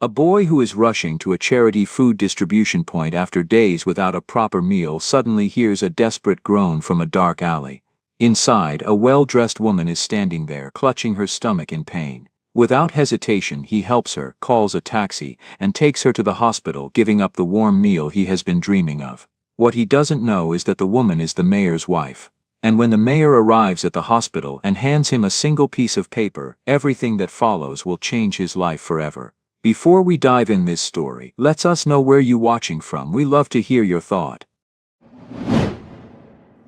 A boy who is rushing to a charity food distribution point after days without a proper meal suddenly hears a desperate groan from a dark alley. Inside, a well-dressed woman is standing there, clutching her stomach in pain. Without hesitation, he helps her, calls a taxi, and takes her to the hospital, giving up the warm meal he has been dreaming of. What he doesn't know is that the woman is the mayor's wife. And when the mayor arrives at the hospital and hands him a single piece of paper, everything that follows will change his life forever. Before we dive in this story, let us know where you watching from. We love to hear your thought.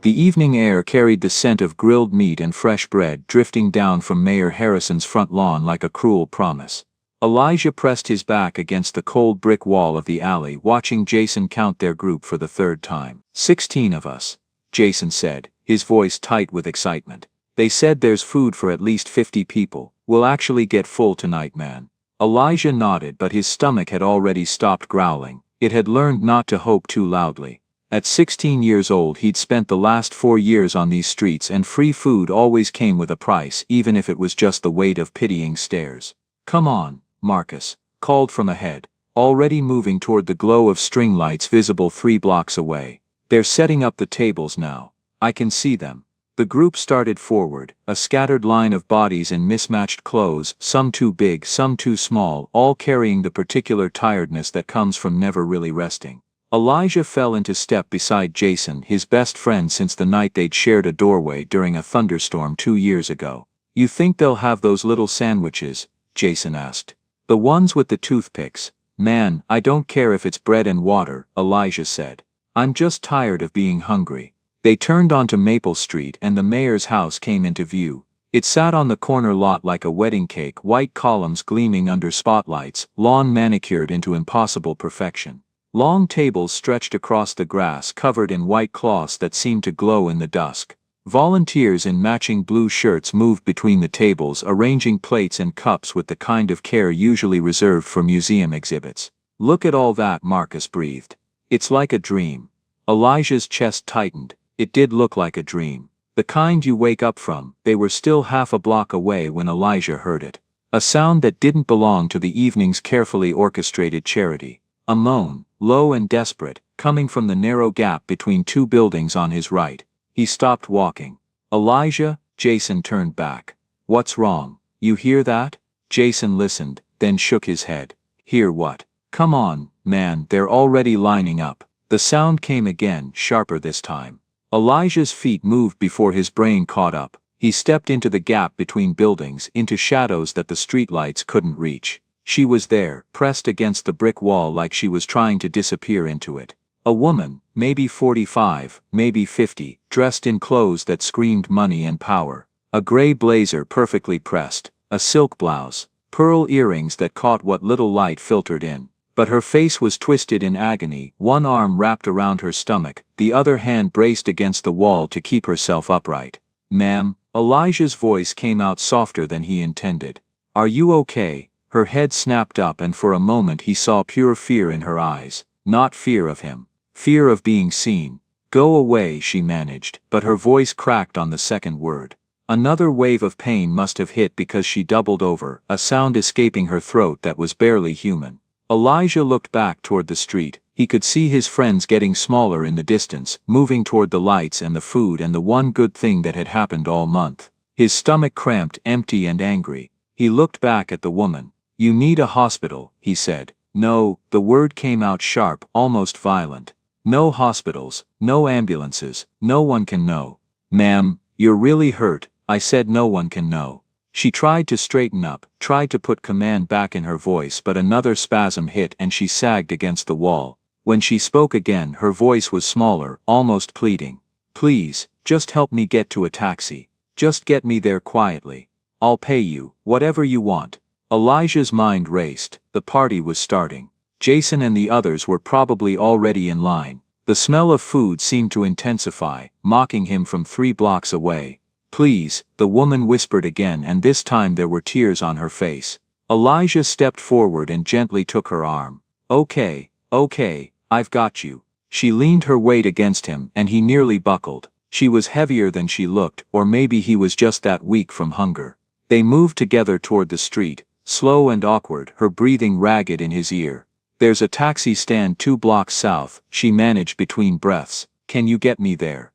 The evening air carried the scent of grilled meat and fresh bread drifting down from Mayor Harrison's front lawn like a cruel promise. Elijah pressed his back against the cold brick wall of the alley, watching Jason count their group for the third time. 16 of us, Jason said, his voice tight with excitement. They said there's food for at least 50 people. We'll actually get full tonight, man. Elijah nodded, but his stomach had already stopped growling. It had learned not to hope too loudly. At 16 years old, he'd spent the last 4 years on these streets, and free food always came with a price, even if it was just the weight of pitying stares. Come on, Marcus called from ahead, already moving toward the glow of string lights visible 3 blocks away. They're setting up the tables now. I can see them. The group started forward, a scattered line of bodies in mismatched clothes, some too big, some too small, all carrying the particular tiredness that comes from never really resting. Elijah fell into step beside Jason, his best friend since the night they'd shared a doorway during a thunderstorm 2 years ago. You think they'll have those little sandwiches? Jason asked. The ones with the toothpicks. Man, I don't care if it's bread and water, Elijah said. I'm just tired of being hungry. They turned onto Maple Street and the mayor's house came into view. It sat on the corner lot like a wedding cake, white columns gleaming under spotlights, lawn manicured into impossible perfection. Long tables stretched across the grass covered in white cloths that seemed to glow in the dusk. Volunteers in matching blue shirts moved between the tables, arranging plates and cups with the kind of care usually reserved for museum exhibits. Look at all that, Marcus breathed. It's like a dream. Elijah's chest tightened. It did look like a dream. The kind you wake up from. They were still half a block away when Elijah heard it. A sound that didn't belong to the evening's carefully orchestrated charity. A moan, low and desperate, coming from the narrow gap between 2 buildings on his right. He stopped walking. Elijah, Jason turned back. What's wrong? You hear that? Jason listened, then shook his head. Hear what? Come on, man, they're already lining up. The sound came again, sharper this time. Elijah's feet moved before his brain caught up. He stepped into the gap between buildings, into shadows that the streetlights couldn't reach. She was there, pressed against the brick wall like she was trying to disappear into it. A woman, maybe 45, maybe 50, dressed in clothes that screamed money and power. A gray blazer perfectly pressed, a silk blouse, pearl earrings that caught what little light filtered in. But her face was twisted in agony, one arm wrapped around her stomach, the other hand braced against the wall to keep herself upright. Ma'am, Elijah's voice came out softer than he intended. Are you okay? Her head snapped up and for a moment he saw pure fear in her eyes. Not fear of him. Fear of being seen. Go away, she managed, but her voice cracked on the second word. Another wave of pain must have hit because she doubled over, a sound escaping her throat that was barely human. Elijah looked back toward the street. He could see his friends getting smaller in the distance, moving toward the lights and the food and the one good thing that had happened all month. His stomach cramped, empty and angry. He looked back at the woman. You need a hospital, he said. No, the word came out sharp, almost violent. No hospitals, no ambulances, no one can know. Ma'am, you're really hurt. I said no one can know. She tried to straighten up, tried to put command back in her voice, but another spasm hit and she sagged against the wall. When she spoke again, her voice was smaller, almost pleading. Please, just help me get to a taxi. Just get me there quietly. I'll pay you, whatever you want. Elijah's mind raced. The party was starting. Jason and the others were probably already in line. The smell of food seemed to intensify, mocking him from 3 blocks away. Please, the woman whispered again, and this time there were tears on her face. Elijah stepped forward and gently took her arm. Okay, I've got you. She leaned her weight against him and he nearly buckled. She was heavier than she looked, or maybe he was just that weak from hunger. They moved together toward the street, slow and awkward, her breathing ragged in his ear. "There's a taxi stand 2 blocks south," she managed between breaths. "Can you get me there?"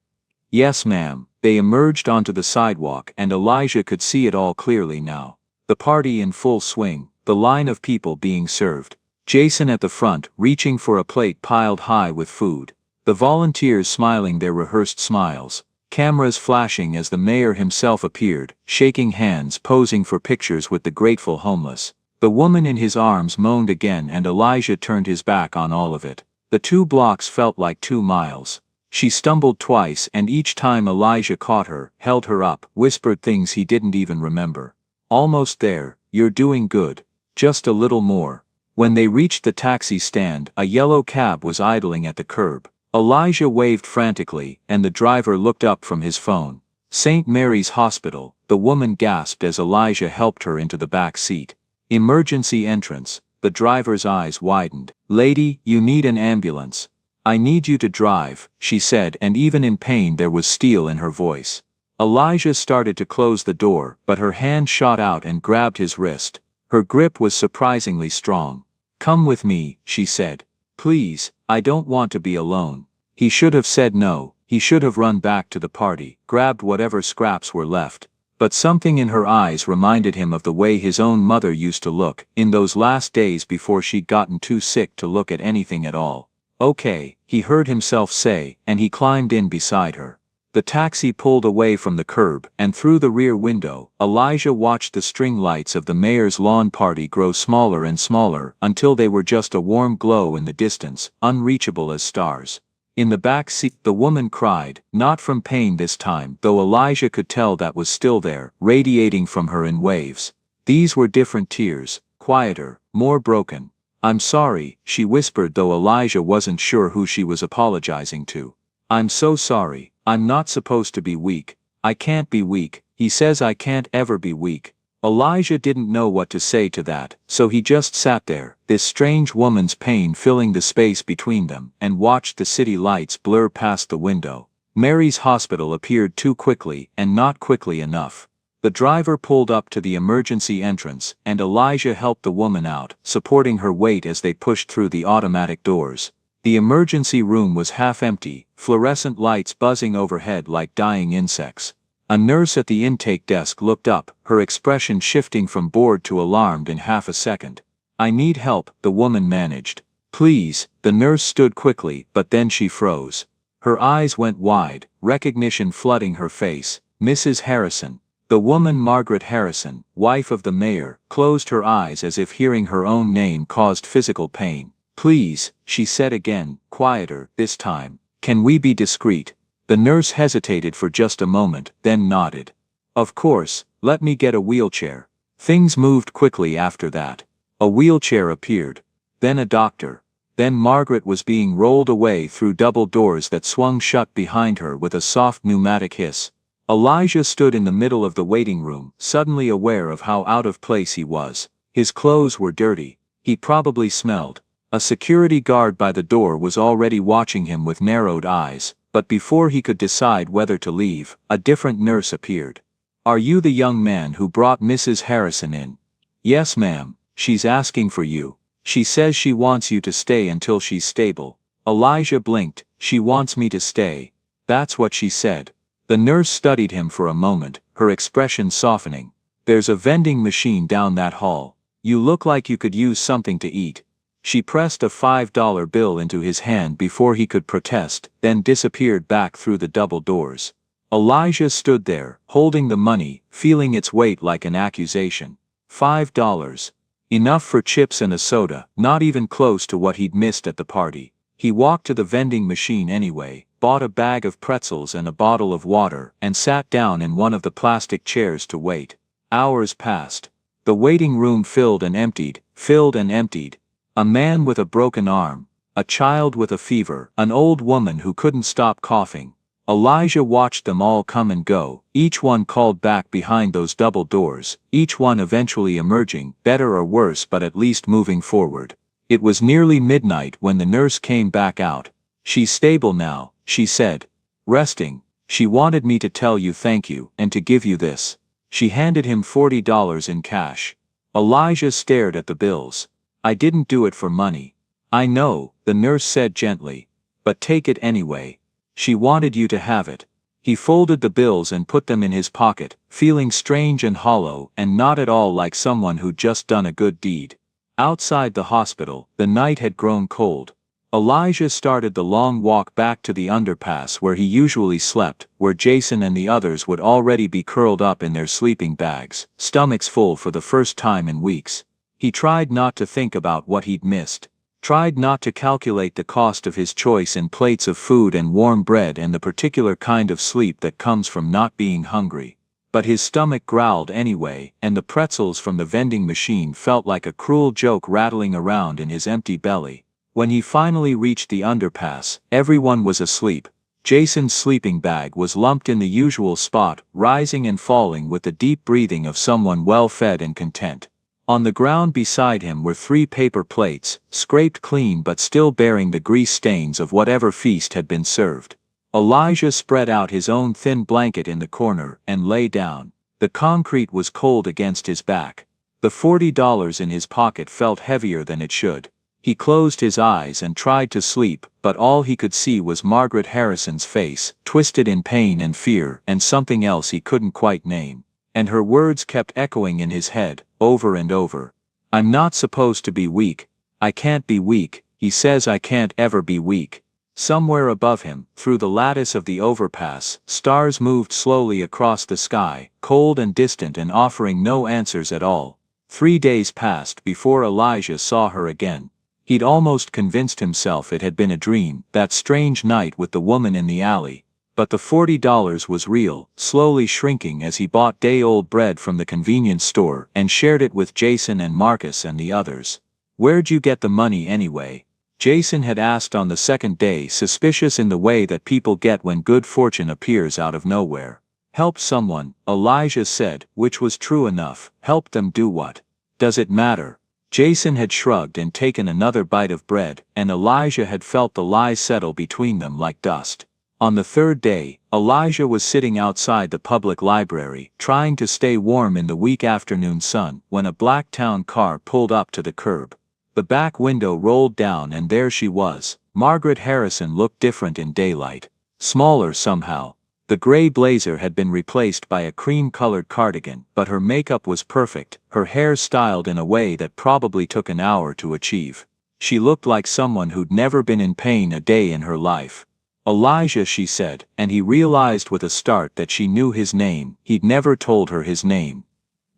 "Yes, ma'am." They emerged onto the sidewalk and Elijah could see it all clearly now. The party in full swing, the line of people being served. Jason at the front, reaching for a plate piled high with food. The volunteers smiling their rehearsed smiles. Cameras flashing as the mayor himself appeared, shaking hands, posing for pictures with the grateful homeless. The woman in his arms moaned again and Elijah turned his back on all of it. The 2 blocks felt like 2 miles. She stumbled twice and each time Elijah caught her, held her up, whispered things he didn't even remember. "Almost there, you're doing good. Just a little more." When they reached the taxi stand, a yellow cab was idling at the curb. Elijah waved frantically, and the driver looked up from his phone. "St. Mary's Hospital," the woman gasped as Elijah helped her into the back seat. "Emergency entrance." The driver's eyes widened. "Lady, you need an ambulance." "I need you to drive," she said, and even in pain there was steel in her voice. Elijah started to close the door, but her hand shot out and grabbed his wrist. Her grip was surprisingly strong. "Come with me," she said. "Please, I don't want to be alone." He should have said no. He should have run back to the party, grabbed whatever scraps were left. But something in her eyes reminded him of the way his own mother used to look, in those last days before she'd gotten too sick to look at anything at all. "Okay," he heard himself say, and he climbed in beside her. The taxi pulled away from the curb, and through the rear window, Elijah watched the string lights of the mayor's lawn party grow smaller and smaller until they were just a warm glow in the distance, unreachable as stars. In the back seat, the woman cried, not from pain this time, though Elijah could tell that was still there, radiating from her in waves. These were different tears, quieter, more broken. "I'm sorry," she whispered, though Elijah wasn't sure who she was apologizing to. "I'm so sorry. I'm not supposed to be weak. I can't be weak. He says I can't ever be weak." Elijah didn't know what to say to that, so he just sat there, this strange woman's pain filling the space between them, and watched the city lights blur past the window. Mary's Hospital appeared too quickly, and not quickly enough. The driver pulled up to the emergency entrance, and Elijah helped the woman out, supporting her weight as they pushed through the automatic doors. The emergency room was half empty, fluorescent lights buzzing overhead like dying insects. A nurse at the intake desk looked up, her expression shifting from bored to alarmed in half a second. "I need help," the woman managed. "Please." The nurse stood quickly, but then she froze. Her eyes went wide, recognition flooding her face. "Mrs. Harrison." The woman, Margaret Harrison, wife of the mayor, closed her eyes as if hearing her own name caused physical pain. "Please," she said again, quieter this time. "Can we be discreet?" The nurse hesitated for just a moment, then nodded. "Of course, let me get a wheelchair." Things moved quickly after that. A wheelchair appeared. Then a doctor. Then Margaret was being rolled away through double doors that swung shut behind her with a soft pneumatic hiss. Elijah stood in the middle of the waiting room, suddenly aware of how out of place he was. His clothes were dirty. He probably smelled. A security guard by the door was already watching him with narrowed eyes. But before he could decide whether to leave, a different nurse appeared. "Are you the young man who brought Mrs. Harrison in?" "Yes, ma'am. She's asking for you. She says she wants you to stay until she's stable." Elijah blinked. "She wants me to stay." "That's what she said." The nurse studied him for a moment, her expression softening. "There's a vending machine down that hall. You look like you could use something to eat." She pressed a $5 bill into his hand before he could protest, then disappeared back through the double doors. Elijah stood there, holding the money, feeling its weight like an accusation. $5. Enough for chips and a soda, not even close to what he'd missed at the party. He walked to the vending machine anyway, bought a bag of pretzels and a bottle of water, and sat down in one of the plastic chairs to wait. Hours passed. The waiting room filled and emptied, filled and emptied. A man with a broken arm, a child with a fever, an old woman who couldn't stop coughing. Elijah watched them all come and go, each one called back behind those double doors, each one eventually emerging, better or worse but at least moving forward. It was nearly midnight when the nurse came back out. "She's stable now," she said. "Resting. She wanted me to tell you thank you, and to give you this." She handed him $40 in cash. Elijah stared at the bills. I didn't do it for money. I know, the nurse said gently. But take it anyway. She wanted you to have it. He folded the bills and put them in his pocket, feeling strange and hollow and not at all like someone who'd just done a good deed. Outside the hospital, the night had grown cold. Elijah started the long walk back to the underpass where he usually slept, where Jason and the others would already be curled up in their sleeping bags, stomachs full for the first time in weeks. He tried not to think about what he'd missed. Tried not to calculate the cost of his choice in plates of food and warm bread and the particular kind of sleep that comes from not being hungry. But his stomach growled anyway, and the pretzels from the vending machine felt like a cruel joke rattling around in his empty belly. When he finally reached the underpass, everyone was asleep. Jason's sleeping bag was lumped in the usual spot, rising and falling with the deep breathing of someone well-fed and content. On the ground beside him were 3 paper plates, scraped clean but still bearing the grease stains of whatever feast had been served. Elijah spread out his own thin blanket in the corner and lay down. The concrete was cold against his back. The $40 in his pocket felt heavier than it should. He closed his eyes and tried to sleep, but all he could see was Margaret Harrison's face, twisted in pain and fear, and something else he couldn't quite name. And her words kept echoing in his head, over and over. I'm not supposed to be weak. I can't be weak. He says I can't ever be weak. Somewhere above him, through the lattice of the overpass, stars moved slowly across the sky, cold and distant and offering no answers at all. 3 days passed before Elijah saw her again. He'd almost convinced himself it had been a dream, that strange night with the woman in the alley. But the $40 was real, slowly shrinking as he bought day-old bread from the convenience store and shared it with Jason and Marcus and the others. Where'd you get the money anyway? Jason had asked on the second day, suspicious in the way that people get when good fortune appears out of nowhere. Help someone, Elijah said, which was true enough. Help them do what? Does it matter? Jason had shrugged and taken another bite of bread, and Elijah had felt the lies settle between them like dust. On the 3rd day, Elijah was sitting outside the public library, trying to stay warm in the weak afternoon sun, when a black town car pulled up to the curb. The back window rolled down and there she was. Margaret Harrison looked different in daylight. Smaller somehow. The gray blazer had been replaced by a cream-colored cardigan, but her makeup was perfect, her hair styled in a way that probably took an hour to achieve. She looked like someone who'd never been in pain a day in her life. Elijah, she said, and he realized with a start that she knew his name. He'd never told her his name.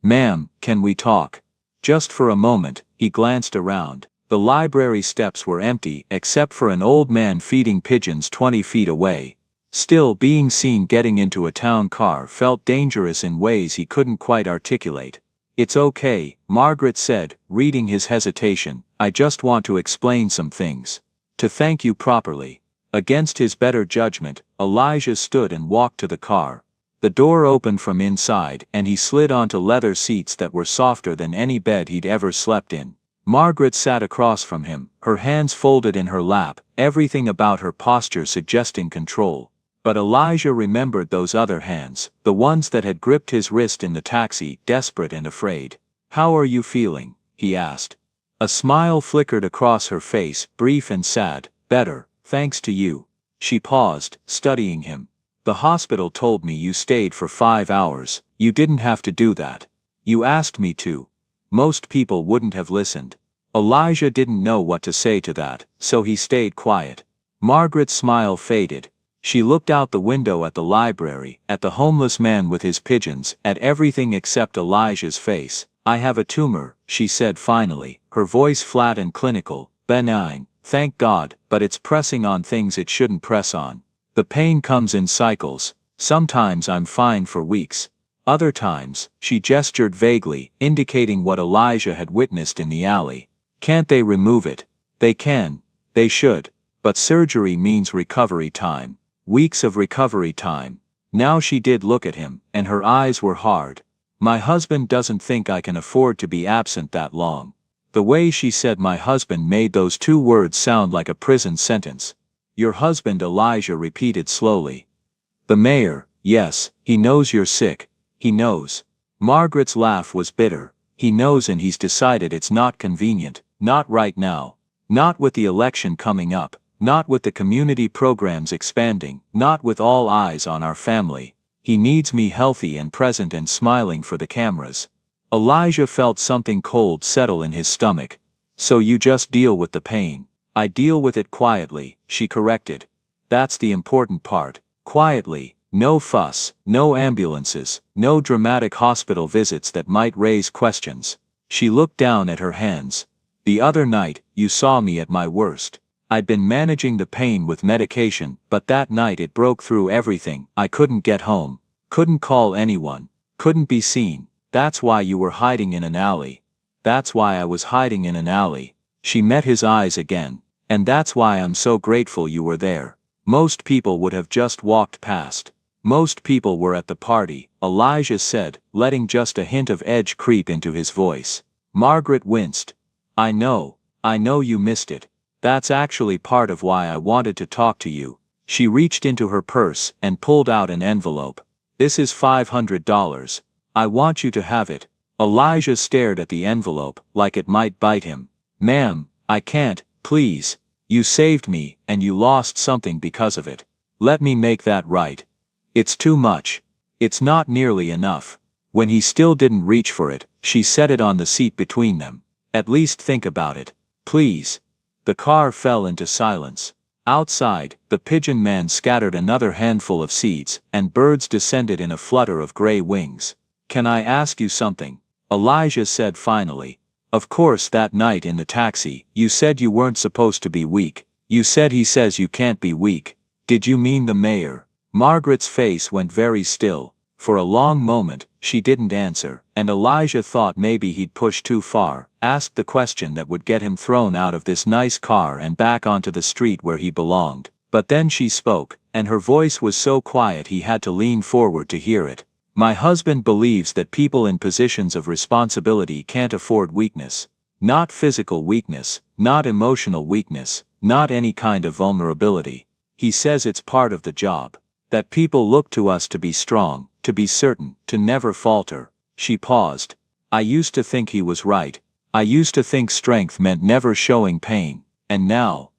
Ma'am, can we talk? Just for a moment, he glanced around. The library steps were empty except for an old man feeding pigeons 20 feet away. Still, being seen getting into a town car felt dangerous in ways he couldn't quite articulate. It's okay, Margaret said, reading his hesitation. I just want to explain some things. To thank you properly. Against his better judgment, Elijah stood and walked to the car. The door opened from inside and he slid onto leather seats that were softer than any bed he'd ever slept in. Margaret sat across from him, her hands folded in her lap, everything about her posture suggesting control. But Elijah remembered those other hands, the ones that had gripped his wrist in the taxi, desperate and afraid. How are you feeling? He asked. A smile flickered across her face, brief and sad. Better. Thanks to you. She paused, studying him. The hospital told me you stayed for 5 hours. You didn't have to do that. You asked me to. Most people wouldn't have listened. Elijah didn't know what to say to that, so he stayed quiet. Margaret's smile faded. She looked out the window at the library, at the homeless man with his pigeons, at everything except Elijah's face. I have a tumor, she said finally, her voice flat and clinical. Benign. Thank God, but it's pressing on things it shouldn't press on. The pain comes in cycles. Sometimes I'm fine for weeks. Other times, she gestured vaguely, indicating what Elijah had witnessed in the alley. Can't they remove it? They can. They should. But surgery means recovery time. Weeks of recovery time. Now she did look at him, and her eyes were hard. My husband doesn't think I can afford to be absent that long. The way she said my husband made those 2 words sound like a prison sentence. Your husband, Elijah repeated slowly. The mayor, yes, he knows you're sick. He knows. Margaret's laugh was bitter. He knows and he's decided it's not convenient, not right now. Not with the election coming up, not with the community programs expanding, not with all eyes on our family. He needs me healthy and present and smiling for the cameras. Elijah felt something cold settle in his stomach. So you just deal with the pain. I deal with it quietly, she corrected. That's the important part. Quietly, no fuss, no ambulances, no dramatic hospital visits that might raise questions. She looked down at her hands. The other night, you saw me at my worst. I'd been managing the pain with medication, but that night it broke through everything. I couldn't get home, couldn't call anyone, couldn't be seen. That's why you were hiding in an alley. That's why I was hiding in an alley. She met his eyes again. And that's why I'm so grateful you were there. Most people would have just walked past. Most people were at the party, Elijah said, letting just a hint of edge creep into his voice. Margaret winced. I know you missed it. That's actually part of why I wanted to talk to you. She reached into her purse and pulled out an envelope. This is $500. I want you to have it. Elijah stared at the envelope, like it might bite him. Ma'am, I can't, please. You saved me, and you lost something because of it. Let me make that right. It's too much. It's not nearly enough. When he still didn't reach for it, she set it on the seat between them. At least think about it. Please. The car fell into silence. Outside, the pigeon man scattered another handful of seeds, and birds descended in a flutter of gray wings. Can I ask you something? Elijah said finally. Of course that night in the taxi, you said you weren't supposed to be weak. You said he says you can't be weak. Did you mean the mayor? Margaret's face went very still. For a long moment, she didn't answer, and Elijah thought maybe he'd pushed too far, asked the question that would get him thrown out of this nice car and back onto the street where he belonged. But then she spoke, and her voice was so quiet he had to lean forward to hear it. My husband believes that people in positions of responsibility can't afford weakness. Not physical weakness, not emotional weakness, not any kind of vulnerability. He says it's part of the job. That people look to us to be strong, to be certain, to never falter. She paused. I used to think he was right. I used to think strength meant never showing pain. And now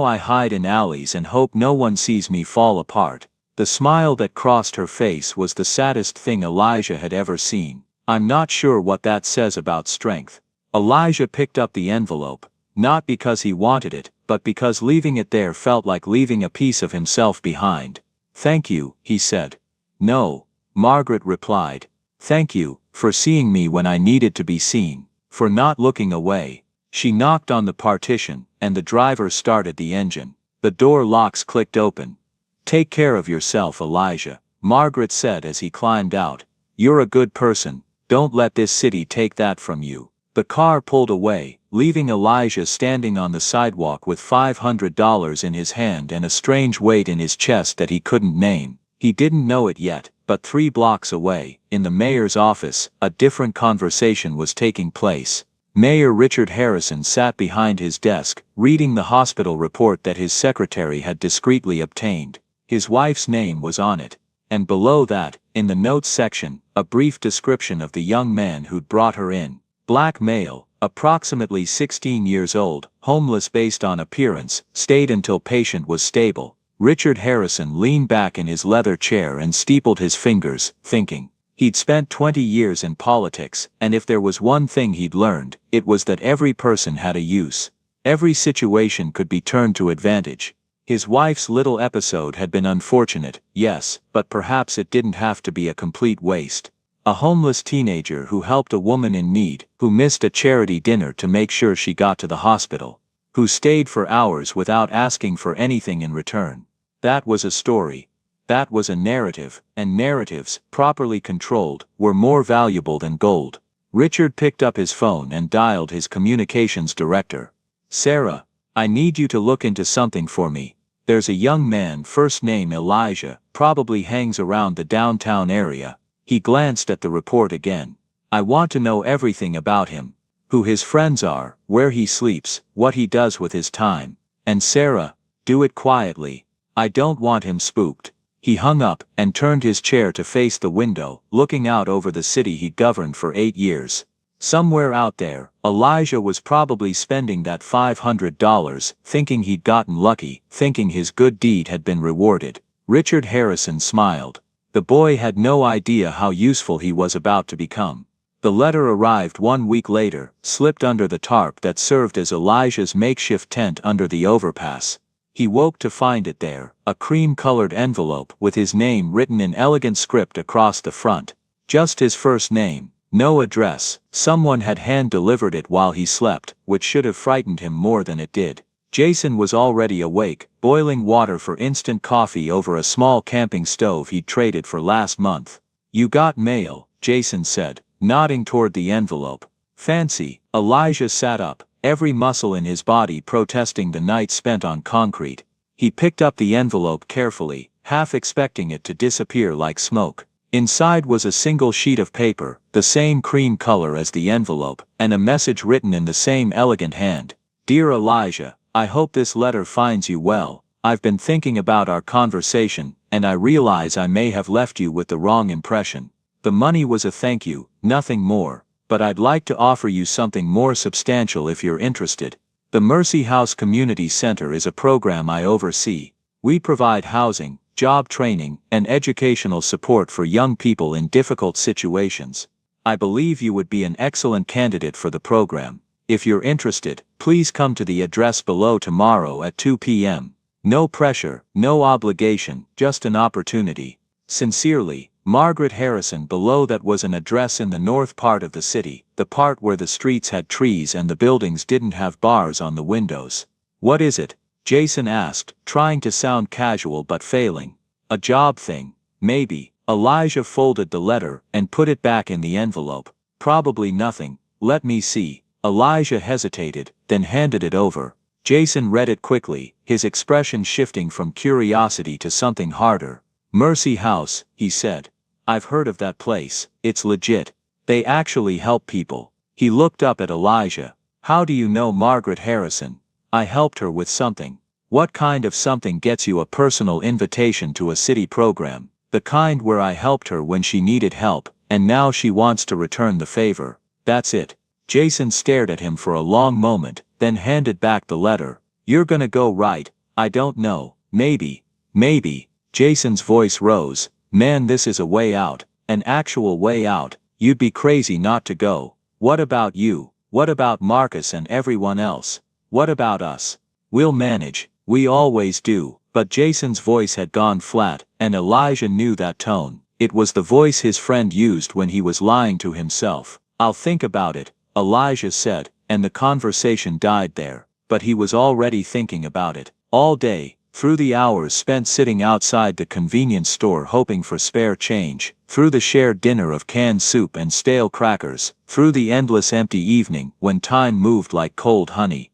I hide in alleys and hope no one sees me fall apart. The smile that crossed her face was the saddest thing Elijah had ever seen. I'm not sure what that says about strength. Elijah picked up the envelope, not because he wanted it, but because leaving it there felt like leaving a piece of himself behind. Thank you, he said. No, Margaret replied. Thank you, for seeing me when I needed to be seen, for not looking away. She knocked on the partition, and the driver started the engine. The door locks clicked open. Take care of yourself, Elijah, Margaret said as he climbed out. You're a good person, don't let this city take that from you. The car pulled away, leaving Elijah standing on the sidewalk with $500 in his hand and a strange weight in his chest that he couldn't name. He didn't know it yet, but 3 blocks away, in the mayor's office, a different conversation was taking place. Mayor Richard Harrison sat behind his desk, reading the hospital report that his secretary had discreetly obtained. His wife's name was on it. And below that, in the notes section, a brief description of the young man who'd brought her in. Black male, approximately 16 years old, homeless based on appearance, stayed until patient was stable. Richard Harrison leaned back in his leather chair and steepled his fingers, thinking. He'd spent 20 years in politics, and if there was one thing he'd learned, it was that every person had a use. Every situation could be turned to advantage. His wife's little episode had been unfortunate, yes, but perhaps it didn't have to be a complete waste. A homeless teenager who helped a woman in need, who missed a charity dinner to make sure she got to the hospital, who stayed for hours without asking for anything in return. That was a story. That was a narrative, and narratives, properly controlled, were more valuable than gold. Richard picked up his phone and dialed his communications director. Sarah, I need you to look into something for me. There's a young man, first name Elijah, probably hangs around the downtown area. He glanced at the report again. I want to know everything about him. Who his friends are, where he sleeps, what he does with his time. And Sarah, do it quietly. I don't want him spooked. He hung up and turned his chair to face the window, looking out over the city he'd governed for 8 years. Somewhere out there, Elijah was probably spending that $500, thinking he'd gotten lucky, thinking his good deed had been rewarded. Richard Harrison smiled. The boy had no idea how useful he was about to become. The letter arrived 1 week later, slipped under the tarp that served as Elijah's makeshift tent under the overpass. He woke to find it there, a cream-colored envelope with his name written in elegant script across the front. Just his first name. No address. Someone had hand-delivered it while he slept, which should have frightened him more than it did. Jason was already awake, boiling water for instant coffee over a small camping stove he'd traded for last month. "You got mail," Jason said, nodding toward the envelope. "Fancy." Elijah sat up, every muscle in his body protesting the night spent on concrete. He picked up the envelope carefully, half expecting it to disappear like smoke. Inside was a single sheet of paper, the same cream color as the envelope, and a message written in the same elegant hand. "Dear Elijah, I hope this letter finds you well. I've been thinking about our conversation, and I realize I may have left you with the wrong impression. The money was a thank you, nothing more, but I'd like to offer you something more substantial if you're interested. The Mercy House Community Center is a program I oversee. We provide housing, job training, and educational support for young people in difficult situations. I believe you would be an excellent candidate for the program. If you're interested, please come to the address below tomorrow at 2 p.m. No pressure, no obligation, just an opportunity. Sincerely, Margaret Harrison." Below that was an address in the north part of the city, the part where the streets had trees and the buildings didn't have bars on the windows. "What is it?" Jason asked, trying to sound casual but failing. "A job thing, maybe." Elijah folded the letter and put it back in the envelope. "Probably nothing. Let me see." Elijah hesitated, then handed it over. Jason read it quickly, his expression shifting from curiosity to something harder. "Mercy House," he said. "I've heard of that place. It's legit. They actually help people." He looked up at Elijah. "How do you know Margaret Harrison?" "I helped her with something." "What kind of something gets you a personal invitation to a city program?" "The kind where I helped her when she needed help, and now she wants to return the favor. That's it." Jason stared at him for a long moment, then handed back the letter. "You're gonna go, right?" "I don't know. Maybe." "Maybe." Jason's voice rose. "Man, this is a way out. An actual way out. You'd be crazy not to go. What about you? What about Marcus and everyone else? What about us? We'll manage. We always do." But Jason's voice had gone flat, and Elijah knew that tone. It was the voice his friend used when he was lying to himself. "I'll think about it," Elijah said, and the conversation died there. But he was already thinking about it. All day, through the hours spent sitting outside the convenience store hoping for spare change, through the shared dinner of canned soup and stale crackers, through the endless empty evening when time moved like cold honey.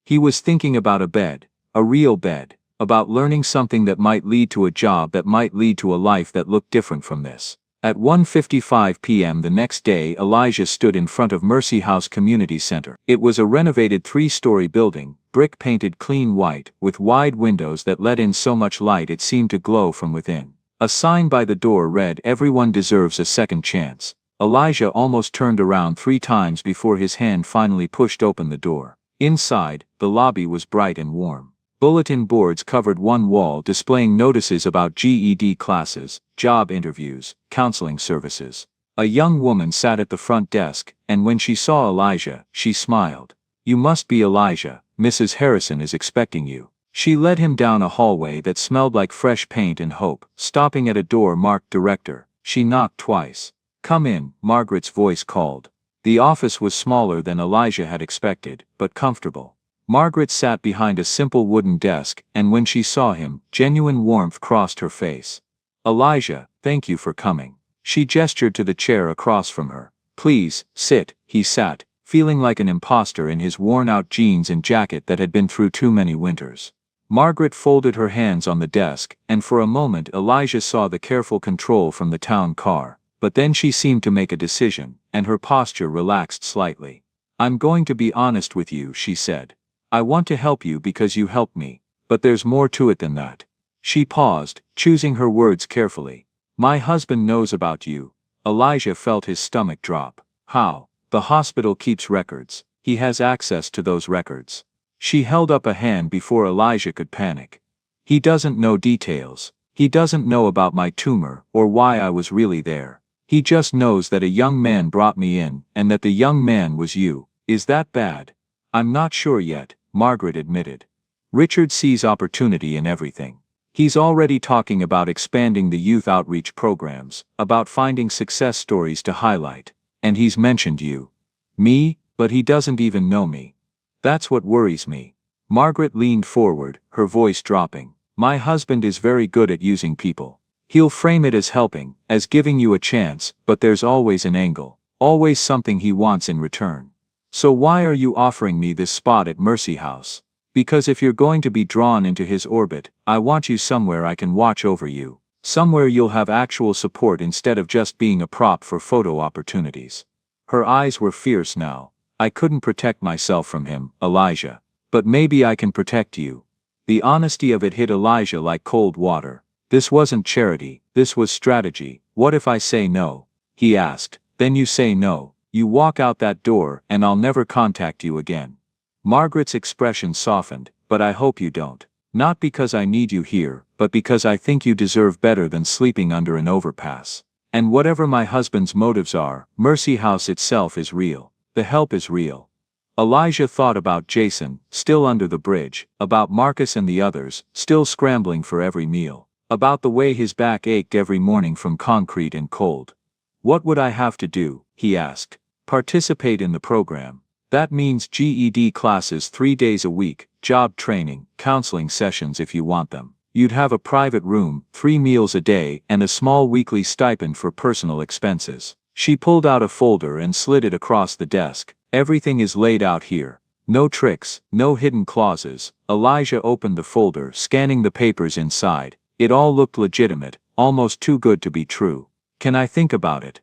He was thinking about a bed, a real bed, about learning something that might lead to a job that might lead to a life that looked different from this. At 1:55 p.m. the next day, Elijah stood in front of Mercy House Community Center. It was a renovated 3-story building, brick painted clean white, with wide windows that let in so much light it seemed to glow from within. A sign by the door read, "Everyone deserves a second chance." Elijah almost turned around 3 times before his hand finally pushed open the door. Inside, the lobby was bright and warm. Bulletin boards covered one wall displaying notices about GED classes, job interviews, counseling services. A young woman sat at the front desk, and when she saw Elijah, she smiled. "You must be Elijah. Mrs. Harrison is expecting you." She led him down a hallway that smelled like fresh paint and hope, stopping at a door marked Director. She knocked twice. "Come in," Margaret's voice called. The office was smaller than Elijah had expected, but comfortable. Margaret sat behind a simple wooden desk, and when she saw him, genuine warmth crossed her face. "Elijah, thank you for coming." She gestured to the chair across from her. "Please, sit." He sat, feeling like an imposter in his worn-out jeans and jacket that had been through too many winters. Margaret folded her hands on the desk, and for a moment Elijah saw the careful control from the town car. But then she seemed to make a decision, and her posture relaxed slightly. "I'm going to be honest with you," she said. "I want to help you because you helped me, but there's more to it than that." She paused, choosing her words carefully. "My husband knows about you." Elijah felt his stomach drop. "How?" The hospital keeps records. He has access to those records. She held up a hand before Elijah could panic. He doesn't know details. He doesn't know about my tumor, or why I was really there. He just knows that a young man brought me in, and that the young man was you. Is that bad? I'm not sure yet, Margaret admitted. Richard sees opportunity in everything. He's already talking about expanding the youth outreach programs, about finding success stories to highlight. And he's mentioned you. Me, but he doesn't even know me. That's what worries me. Margaret leaned forward, her voice dropping. My husband is very good at using people. He'll frame it as helping, as giving you a chance, but there's always an angle, always something he wants in return. So why are you offering me this spot at Mercy House? Because if you're going to be drawn into his orbit, I want you somewhere I can watch over you. Somewhere you'll have actual support instead of just being a prop for photo opportunities. Her eyes were fierce now. I couldn't protect myself from him, Elijah. But maybe I can protect you. The honesty of it hit Elijah like cold water. This wasn't charity, this was strategy. What if I say no? He asked. Then you say no. You walk out that door, and I'll never contact you again. Margaret's expression softened. But I hope you don't. Not because I need you here, but because I think you deserve better than sleeping under an overpass. And whatever my husband's motives are, Mercy House itself is real. The help is real. Elijah thought about Jason, still under the bridge, about Marcus and the others, still scrambling for every meal, about the way his back ached every morning from concrete and cold. What would I have to do? He asked. Participate in the program. That means GED classes 3 days a week, job training, counseling sessions if you want them. You'd have a private room, 3 meals a day, and a small weekly stipend for personal expenses. She pulled out a folder and slid it across the desk. Everything is laid out here. No tricks, no hidden clauses. Elijah opened the folder, scanning the papers inside. It all looked legitimate, almost too good to be true. Can I think about it?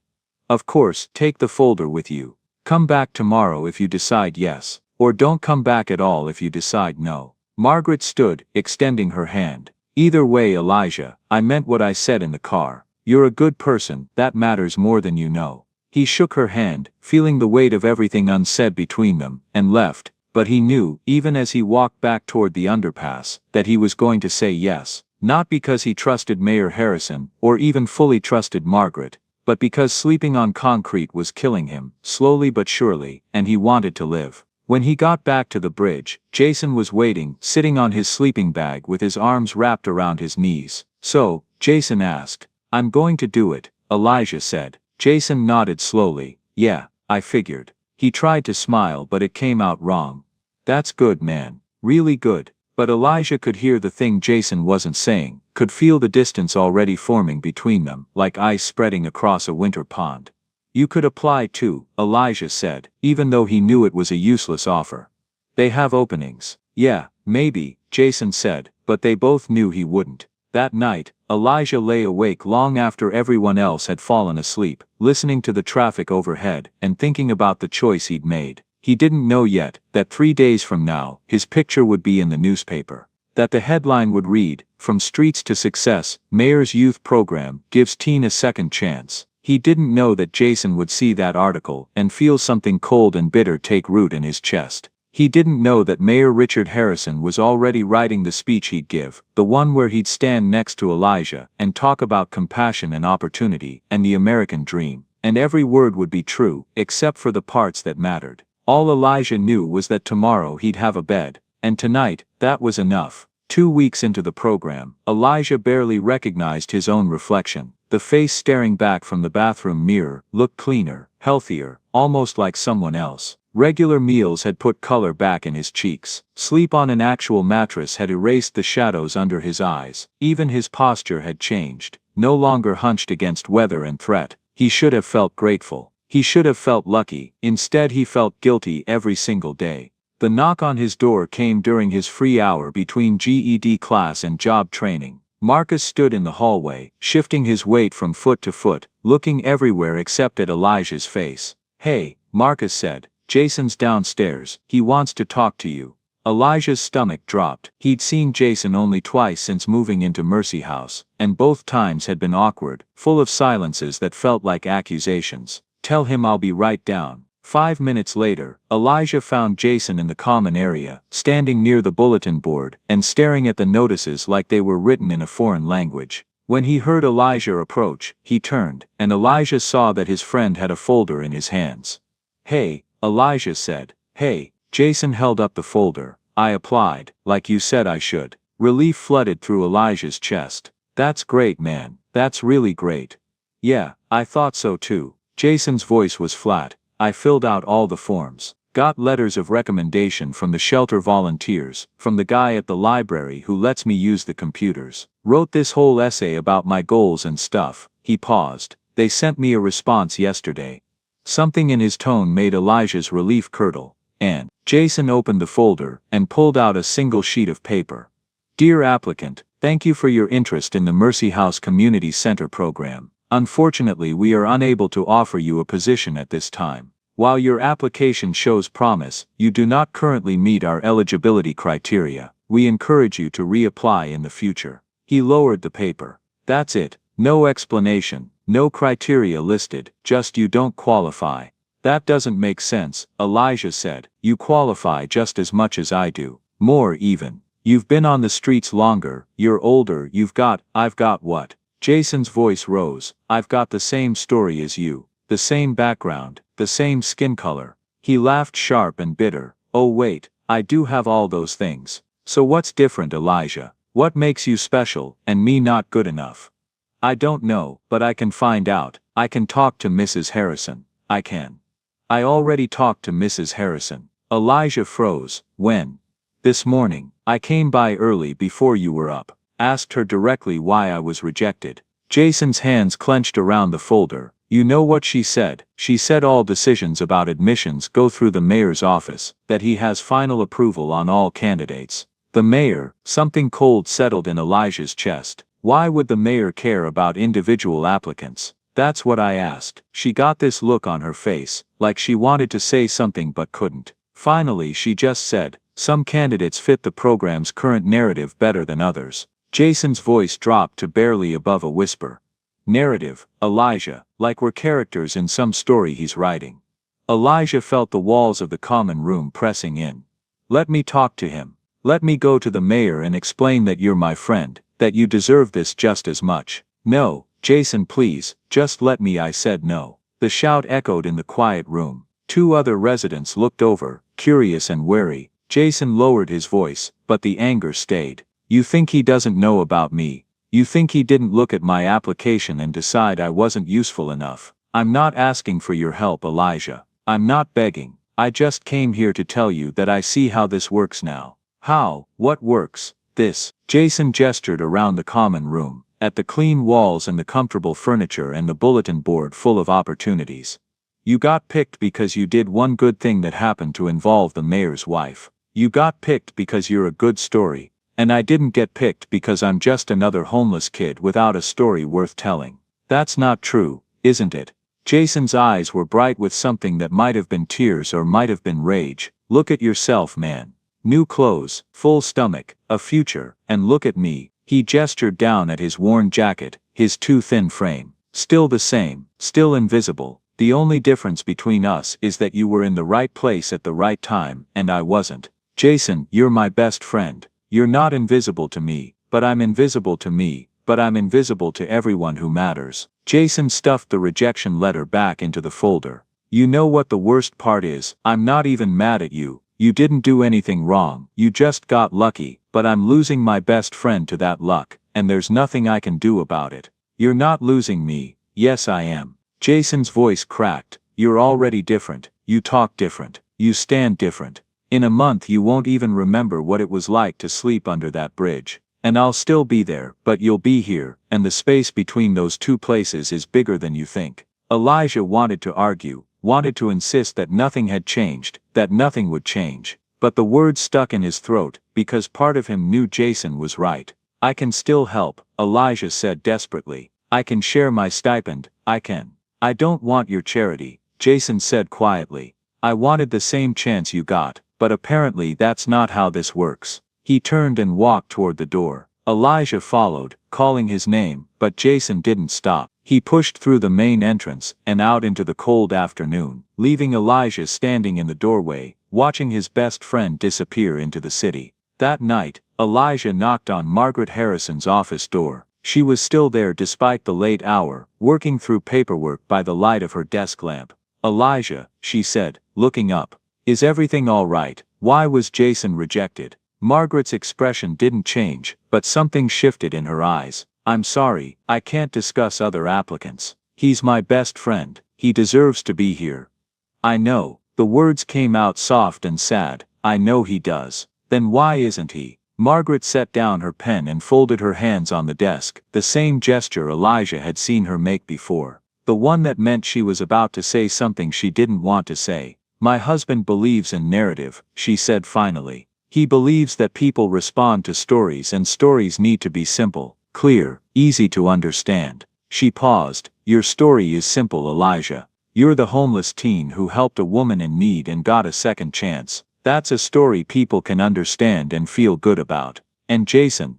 Of course, take the folder with you. Come back tomorrow if you decide yes, or don't come back at all if you decide no. Margaret stood, extending her hand. Either way, Elijah, I meant what I said in the car. You're a good person, that matters more than you know. He shook her hand, feeling the weight of everything unsaid between them, and left, but he knew, even as he walked back toward the underpass, that he was going to say yes, not because he trusted Mayor Harrison, or even fully trusted Margaret, but because sleeping on concrete was killing him, slowly but surely, and he wanted to live. When he got back to the bridge, Jason was waiting, sitting on his sleeping bag with his arms wrapped around his knees. So, Jason asked. I'm going to do it, Elijah said. Jason nodded slowly. Yeah, I figured. He tried to smile but it came out wrong. That's good, man. Really good. But Elijah could hear the thing Jason wasn't saying, could feel the distance already forming between them, like ice spreading across a winter pond. You could apply too, Elijah said, even though he knew it was a useless offer. They have openings. Yeah, maybe, Jason said, but they both knew he wouldn't. That night, Elijah lay awake long after everyone else had fallen asleep, listening to the traffic overhead and thinking about the choice he'd made. He didn't know yet that 3 days from now, his picture would be in the newspaper. That the headline would read, From Streets to Success, Mayor's Youth Program Gives Teen a Second Chance. He didn't know that Jason would see that article and feel something cold and bitter take root in his chest. He didn't know that Mayor Richard Harrison was already writing the speech he'd give, the one where he'd stand next to Elijah and talk about compassion and opportunity and the American dream, and every word would be true, except for the parts that mattered. All Elijah knew was that tomorrow he'd have a bed, and tonight, that was enough. 2 weeks into the program, Elijah barely recognized his own reflection. The face staring back from the bathroom mirror looked cleaner, healthier, almost like someone else. Regular meals had put color back in his cheeks. Sleep on an actual mattress had erased the shadows under his eyes. Even his posture had changed. No longer hunched against weather and threat. He should have felt grateful. He should have felt lucky. Instead he felt guilty every single day. The knock on his door came during his free hour between GED class and job training. Marcus stood in the hallway, shifting his weight from foot to foot, looking everywhere except at Elijah's face. Hey, Marcus said. Jason's downstairs. He wants to talk to you. Elijah's stomach dropped. He'd seen Jason only twice since moving into Mercy House, and both times had been awkward, full of silences that felt like accusations. Tell him I'll be right down. 5 minutes later, Elijah found Jason in the common area, standing near the bulletin board and staring at the notices like they were written in a foreign language. When he heard Elijah approach, he turned, and Elijah saw that his friend had a folder in his hands. "Hey," Elijah said. "Hey." Jason held up the folder. "I applied, like you said I should." Relief flooded through Elijah's chest. "That's great, man. That's really great." "Yeah, I thought so too." Jason's voice was flat. "I filled out all the forms. Got letters of recommendation from the shelter volunteers, from the guy at the library who lets me use the computers. Wrote this whole essay about my goals and stuff." He paused. "They sent me a response yesterday." Something in his tone made Elijah's relief curdle, and Jason opened the folder and pulled out a single sheet of paper. "Dear applicant, thank you for your interest in the Mercy House Community Center program. Unfortunately, we are unable to offer you a position at this time. While your application shows promise, you do not currently meet our eligibility criteria. We encourage you to reapply in the future." He lowered the paper. "That's it. No explanation, no criteria listed, just you don't qualify." "That doesn't make sense," Elijah said. "You qualify just as much as I do. More even. You've been on the streets longer, you're older, I've got what?" Jason's voice rose. "I've got the same story as you. The same background, the same skin color." He laughed sharp and bitter. "Oh wait, I do have all those things. So what's different, Elijah? What makes you special, and me not good enough?" "I don't know, but I can find out. I can talk to Mrs. Harrison. I can." "I already talked to Mrs. Harrison." Elijah froze. "When?" "This morning. I came by early before you were up. Asked her directly why I was rejected." Jason's hands clenched around the folder. "You know what she said? She said all decisions about admissions go through the mayor's office, that he has final approval on all candidates." "The mayor?" Something cold settled in Elijah's chest. Why would the mayor care about individual applicants? "That's what I asked." She got this look on her face, like she wanted to say something but couldn't. Finally she just said, "Some candidates fit the program's current narrative better than others." Jason's voice dropped to barely above a whisper. "Narrative, Elijah, like we're characters in some story he's writing." Elijah felt the walls of the common room pressing in. "Let me talk to him. Let me go to the mayor and explain that you're my friend, that you deserve this just as much." "No, Jason, please, just let me," I said. "No." The shout echoed in the quiet room. 2 other residents looked over, curious and wary. Jason lowered his voice, but the anger stayed. "You think he doesn't know about me? You think he didn't look at my application and decide I wasn't useful enough? I'm not asking for your help, Elijah. I'm not begging. I just came here to tell you that I see how this works now." "How? What works?" "This." Jason gestured around the common room, at the clean walls and the comfortable furniture and the bulletin board full of opportunities. "You got picked because you did one good thing that happened to involve the mayor's wife. You got picked because you're a good story. And I didn't get picked because I'm just another homeless kid without a story worth telling. That's not true, isn't it?" Jason's eyes were bright with something that might have been tears or might have been rage. "Look at yourself, man. New clothes, full stomach, a future, and look at me." He gestured down at his worn jacket, his too thin frame. "Still the same, still invisible. The only difference between us is that you were in the right place at the right time, and I wasn't. Jason, you're my best friend. You're not invisible to me, but I'm invisible to me, but I'm invisible to everyone who matters." Jason stuffed the rejection letter back into the folder. "You know what the worst part is? I'm not even mad at you. You didn't do anything wrong. You just got lucky, but I'm losing my best friend to that luck, and there's nothing I can do about it." "You're not losing me." "Yes, I am." Jason's voice cracked. "You're already different. You talk different. You stand different. In a month you won't even remember what it was like to sleep under that bridge. And I'll still be there, but you'll be here, and the space between those 2 places is bigger than you think." Elijah wanted to argue, wanted to insist that nothing had changed, that nothing would change. But the words stuck in his throat, because part of him knew Jason was right. "I can still help," Elijah said desperately. "I can share my stipend, I can." "I don't want your charity," Jason said quietly. "I wanted the same chance you got. But apparently that's not how this works." He turned and walked toward the door. Elijah followed, calling his name, but Jason didn't stop. He pushed through the main entrance and out into the cold afternoon, leaving Elijah standing in the doorway, watching his best friend disappear into the city. That night, Elijah knocked on Margaret Harrison's office door. She was still there despite the late hour, working through paperwork by the light of her desk lamp. "Elijah," she said, looking up. "Is everything all right? Why was Jason rejected?" Margaret's expression didn't change, but something shifted in her eyes. "I'm sorry, I can't discuss other applicants. He's my best friend. He deserves to be here." "I know." The words came out soft and sad. "I know he does." "Then why isn't he?" Margaret set down her pen and folded her hands on the desk, the same gesture Elijah had seen her make before. The one that meant she was about to say something she didn't want to say. "My husband believes in narrative," she said finally. "He believes that people respond to stories and stories need to be simple, clear, easy to understand." She paused. "Your story is simple, Elijah. You're the homeless teen who helped a woman in need and got a second chance. That's a story people can understand and feel good about. And Jason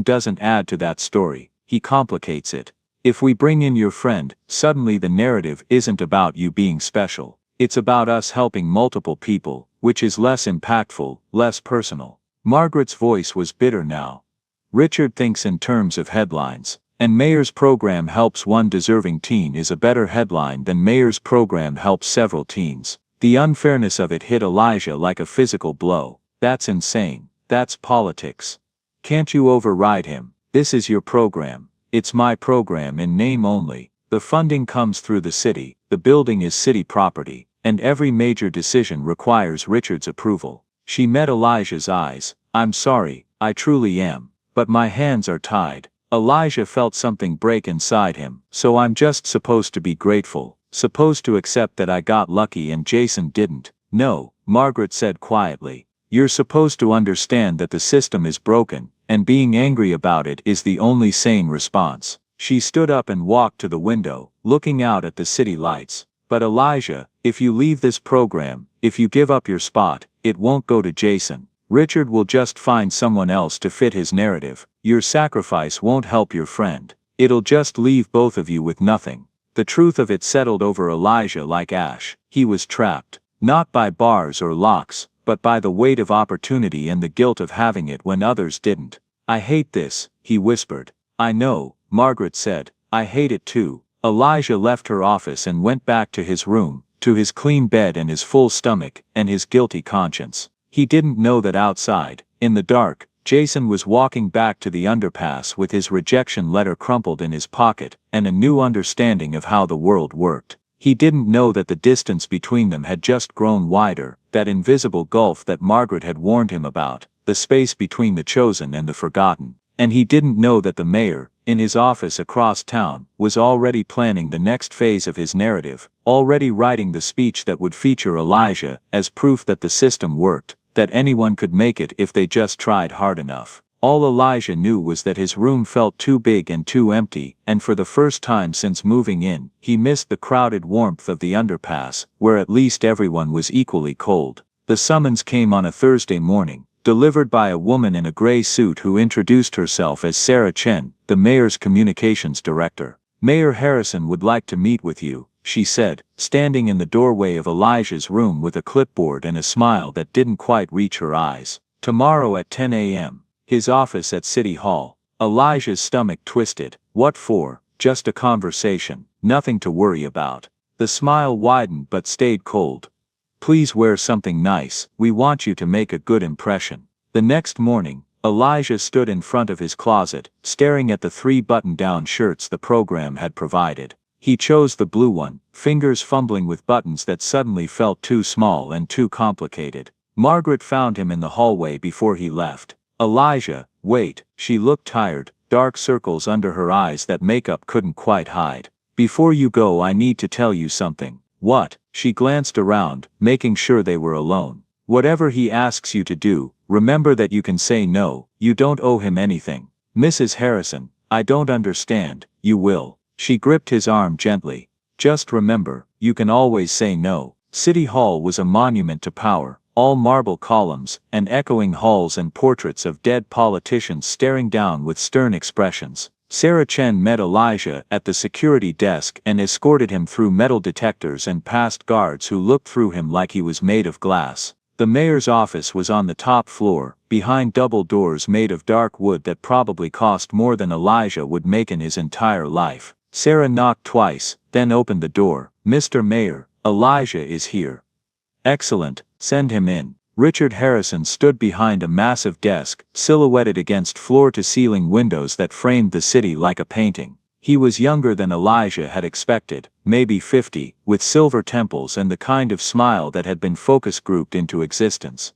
doesn't add to that story, he complicates it. If we bring in your friend, suddenly the narrative isn't about you being special. It's about us helping multiple people, which is less impactful, less personal." Margaret's voice was bitter now. "Richard thinks in terms of headlines, and Mayor's program helps one deserving teen is a better headline than Mayor's program helps several teens." The unfairness of it hit Elijah like a physical blow. "That's insane. That's politics. Can't you override him? This is your program. It's my program in name only. The funding comes through the city, the building is city property, and every major decision requires Richard's approval." She met Elijah's eyes. "I'm sorry, I truly am. But my hands are tied." Elijah felt something break inside him. "So I'm just supposed to be grateful? Supposed to accept that I got lucky and Jason didn't?" "No," Margaret said quietly. "You're supposed to understand that the system is broken, and being angry about it is the only sane response." She stood up and walked to the window, looking out at the city lights. "But Elijah, if you leave this program, if you give up your spot, it won't go to Jason. Richard will just find someone else to fit his narrative. Your sacrifice won't help your friend. It'll just leave both of you with nothing." The truth of it settled over Elijah like ash. He was trapped, not by bars or locks, but by the weight of opportunity and the guilt of having it when others didn't. "I hate this," he whispered. "I know," Margaret said. "I hate it too." Elijah left her office and went back to his room, to his clean bed and his full stomach, and his guilty conscience. He didn't know that outside, in the dark, Jason was walking back to the underpass with his rejection letter crumpled in his pocket, and a new understanding of how the world worked. He didn't know that the distance between them had just grown wider, that invisible gulf that Margaret had warned him about, the space between the chosen and the forgotten. And he didn't know that the mayor, in his office across town, was already planning the next phase of his narrative, already writing the speech that would feature Elijah as proof that the system worked, that anyone could make it if they just tried hard enough. All Elijah knew was that his room felt too big and too empty, and for the first time since moving in, he missed the crowded warmth of the underpass, where at least everyone was equally cold. The summons came on a Thursday morning, delivered by a woman in a gray suit who introduced herself as Sarah Chen, the mayor's communications director. "Mayor Harrison would like to meet with you," she said, standing in the doorway of Elijah's room with a clipboard and a smile that didn't quite reach her eyes. "Tomorrow at 10 a.m. His office at City Hall." Elijah's stomach twisted. What for? Just a conversation, nothing to worry about. The smile widened but stayed cold. "Please wear something nice, we want you to make a good impression." The next morning, Elijah stood in front of his closet, staring at the 3 button-down shirts the program had provided. He chose the blue one, fingers fumbling with buttons that suddenly felt too small and too complicated. Margaret found him in the hallway before he left. "Elijah, wait." She looked tired, dark circles under her eyes that makeup couldn't quite hide. "Before you go, I need to tell you something." "What?" She glanced around, making sure they were alone. "Whatever he asks you to do, remember that you can say no, you don't owe him anything." "Mrs. Harrison, I don't understand." "You will." She gripped his arm gently. "Just remember, you can always say no." City Hall was a monument to power, all marble columns, and echoing halls and portraits of dead politicians staring down with stern expressions. Sarah Chen met Elijah at the security desk and escorted him through metal detectors and past guards who looked through him like he was made of glass. The mayor's office was on the top floor, behind double doors made of dark wood that probably cost more than Elijah would make in his entire life. Sarah knocked twice, then opened the door. "Mr. Mayor, Elijah is here." "Excellent, send him in." Richard Harrison stood behind a massive desk, silhouetted against floor-to-ceiling windows that framed the city like a painting. He was younger than Elijah had expected, maybe 50, with silver temples and the kind of smile that had been focus-grouped into existence.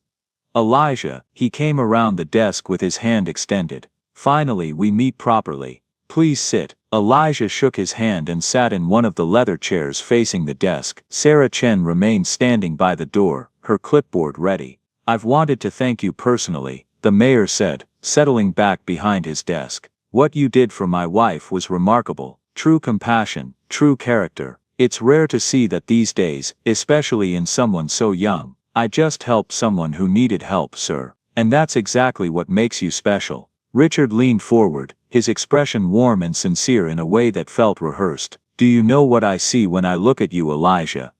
"Elijah," he came around the desk with his hand extended. "Finally we meet properly. Please sit." Elijah shook his hand and sat in one of the leather chairs facing the desk. Sarah Chen remained standing by the door, her clipboard ready. "I've wanted to thank you personally," the mayor said, settling back behind his desk. "What you did for my wife was remarkable. True compassion, true character. It's rare to see that these days, especially in someone so young." "I just helped someone who needed help, sir. And that's exactly what makes you special." Richard leaned forward, his expression warm and sincere in a way that felt rehearsed. "Do you know what I see when I look at you, Elijah?"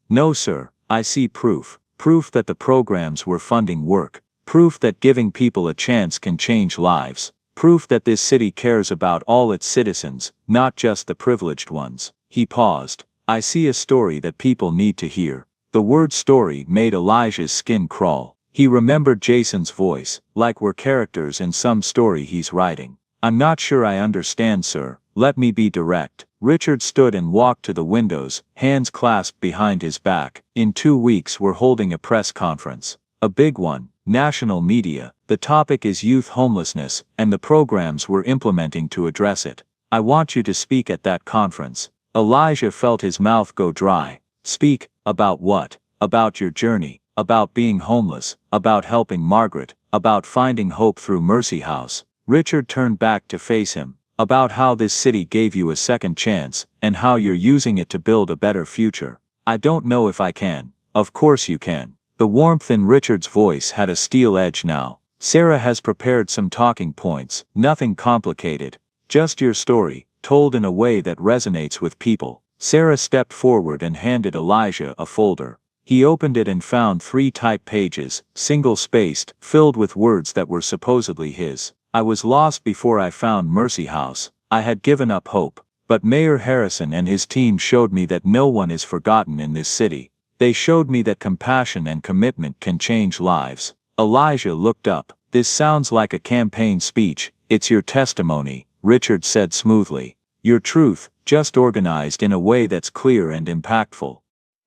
"No, sir. I see proof. Proof that the programs we're funding work. Proof that giving people a chance can change lives. Proof that this city cares about all its citizens, not just the privileged ones." He paused. "I see a story that people need to hear." The word story made Elijah's skin crawl. He remembered Jason's voice, like we're characters in some story he's writing. "I'm not sure I understand, sir. Let me be direct." Richard stood and walked to the windows, hands clasped behind his back. "In 2 weeks we're holding a press conference. A big one, national media. The topic is youth homelessness, and the programs we're implementing to address it. I want you to speak at that conference." Elijah felt his mouth go dry. "Speak? About what? About your journey? About being homeless? About helping Margaret? About finding hope through Mercy House?" Richard turned back to face him. "About how this city gave you a second chance, and how you're using it to build a better future." "I don't know if I can." "Of course you can." The warmth in Richard's voice had a steel edge now. "Sarah has prepared some talking points, nothing complicated. Just your story, told in a way that resonates with people." Sarah stepped forward and handed Elijah a folder. He opened it and found 3 typed pages, single-spaced, filled with words that were supposedly his. "I was lost before I found Mercy House. I had given up hope. But Mayor Harrison and his team showed me that no one is forgotten in this city. They showed me that compassion and commitment can change lives." Elijah looked up. "This sounds like a campaign speech." "It's your testimony," Richard said smoothly. "Your truth, just organized in a way that's clear and impactful."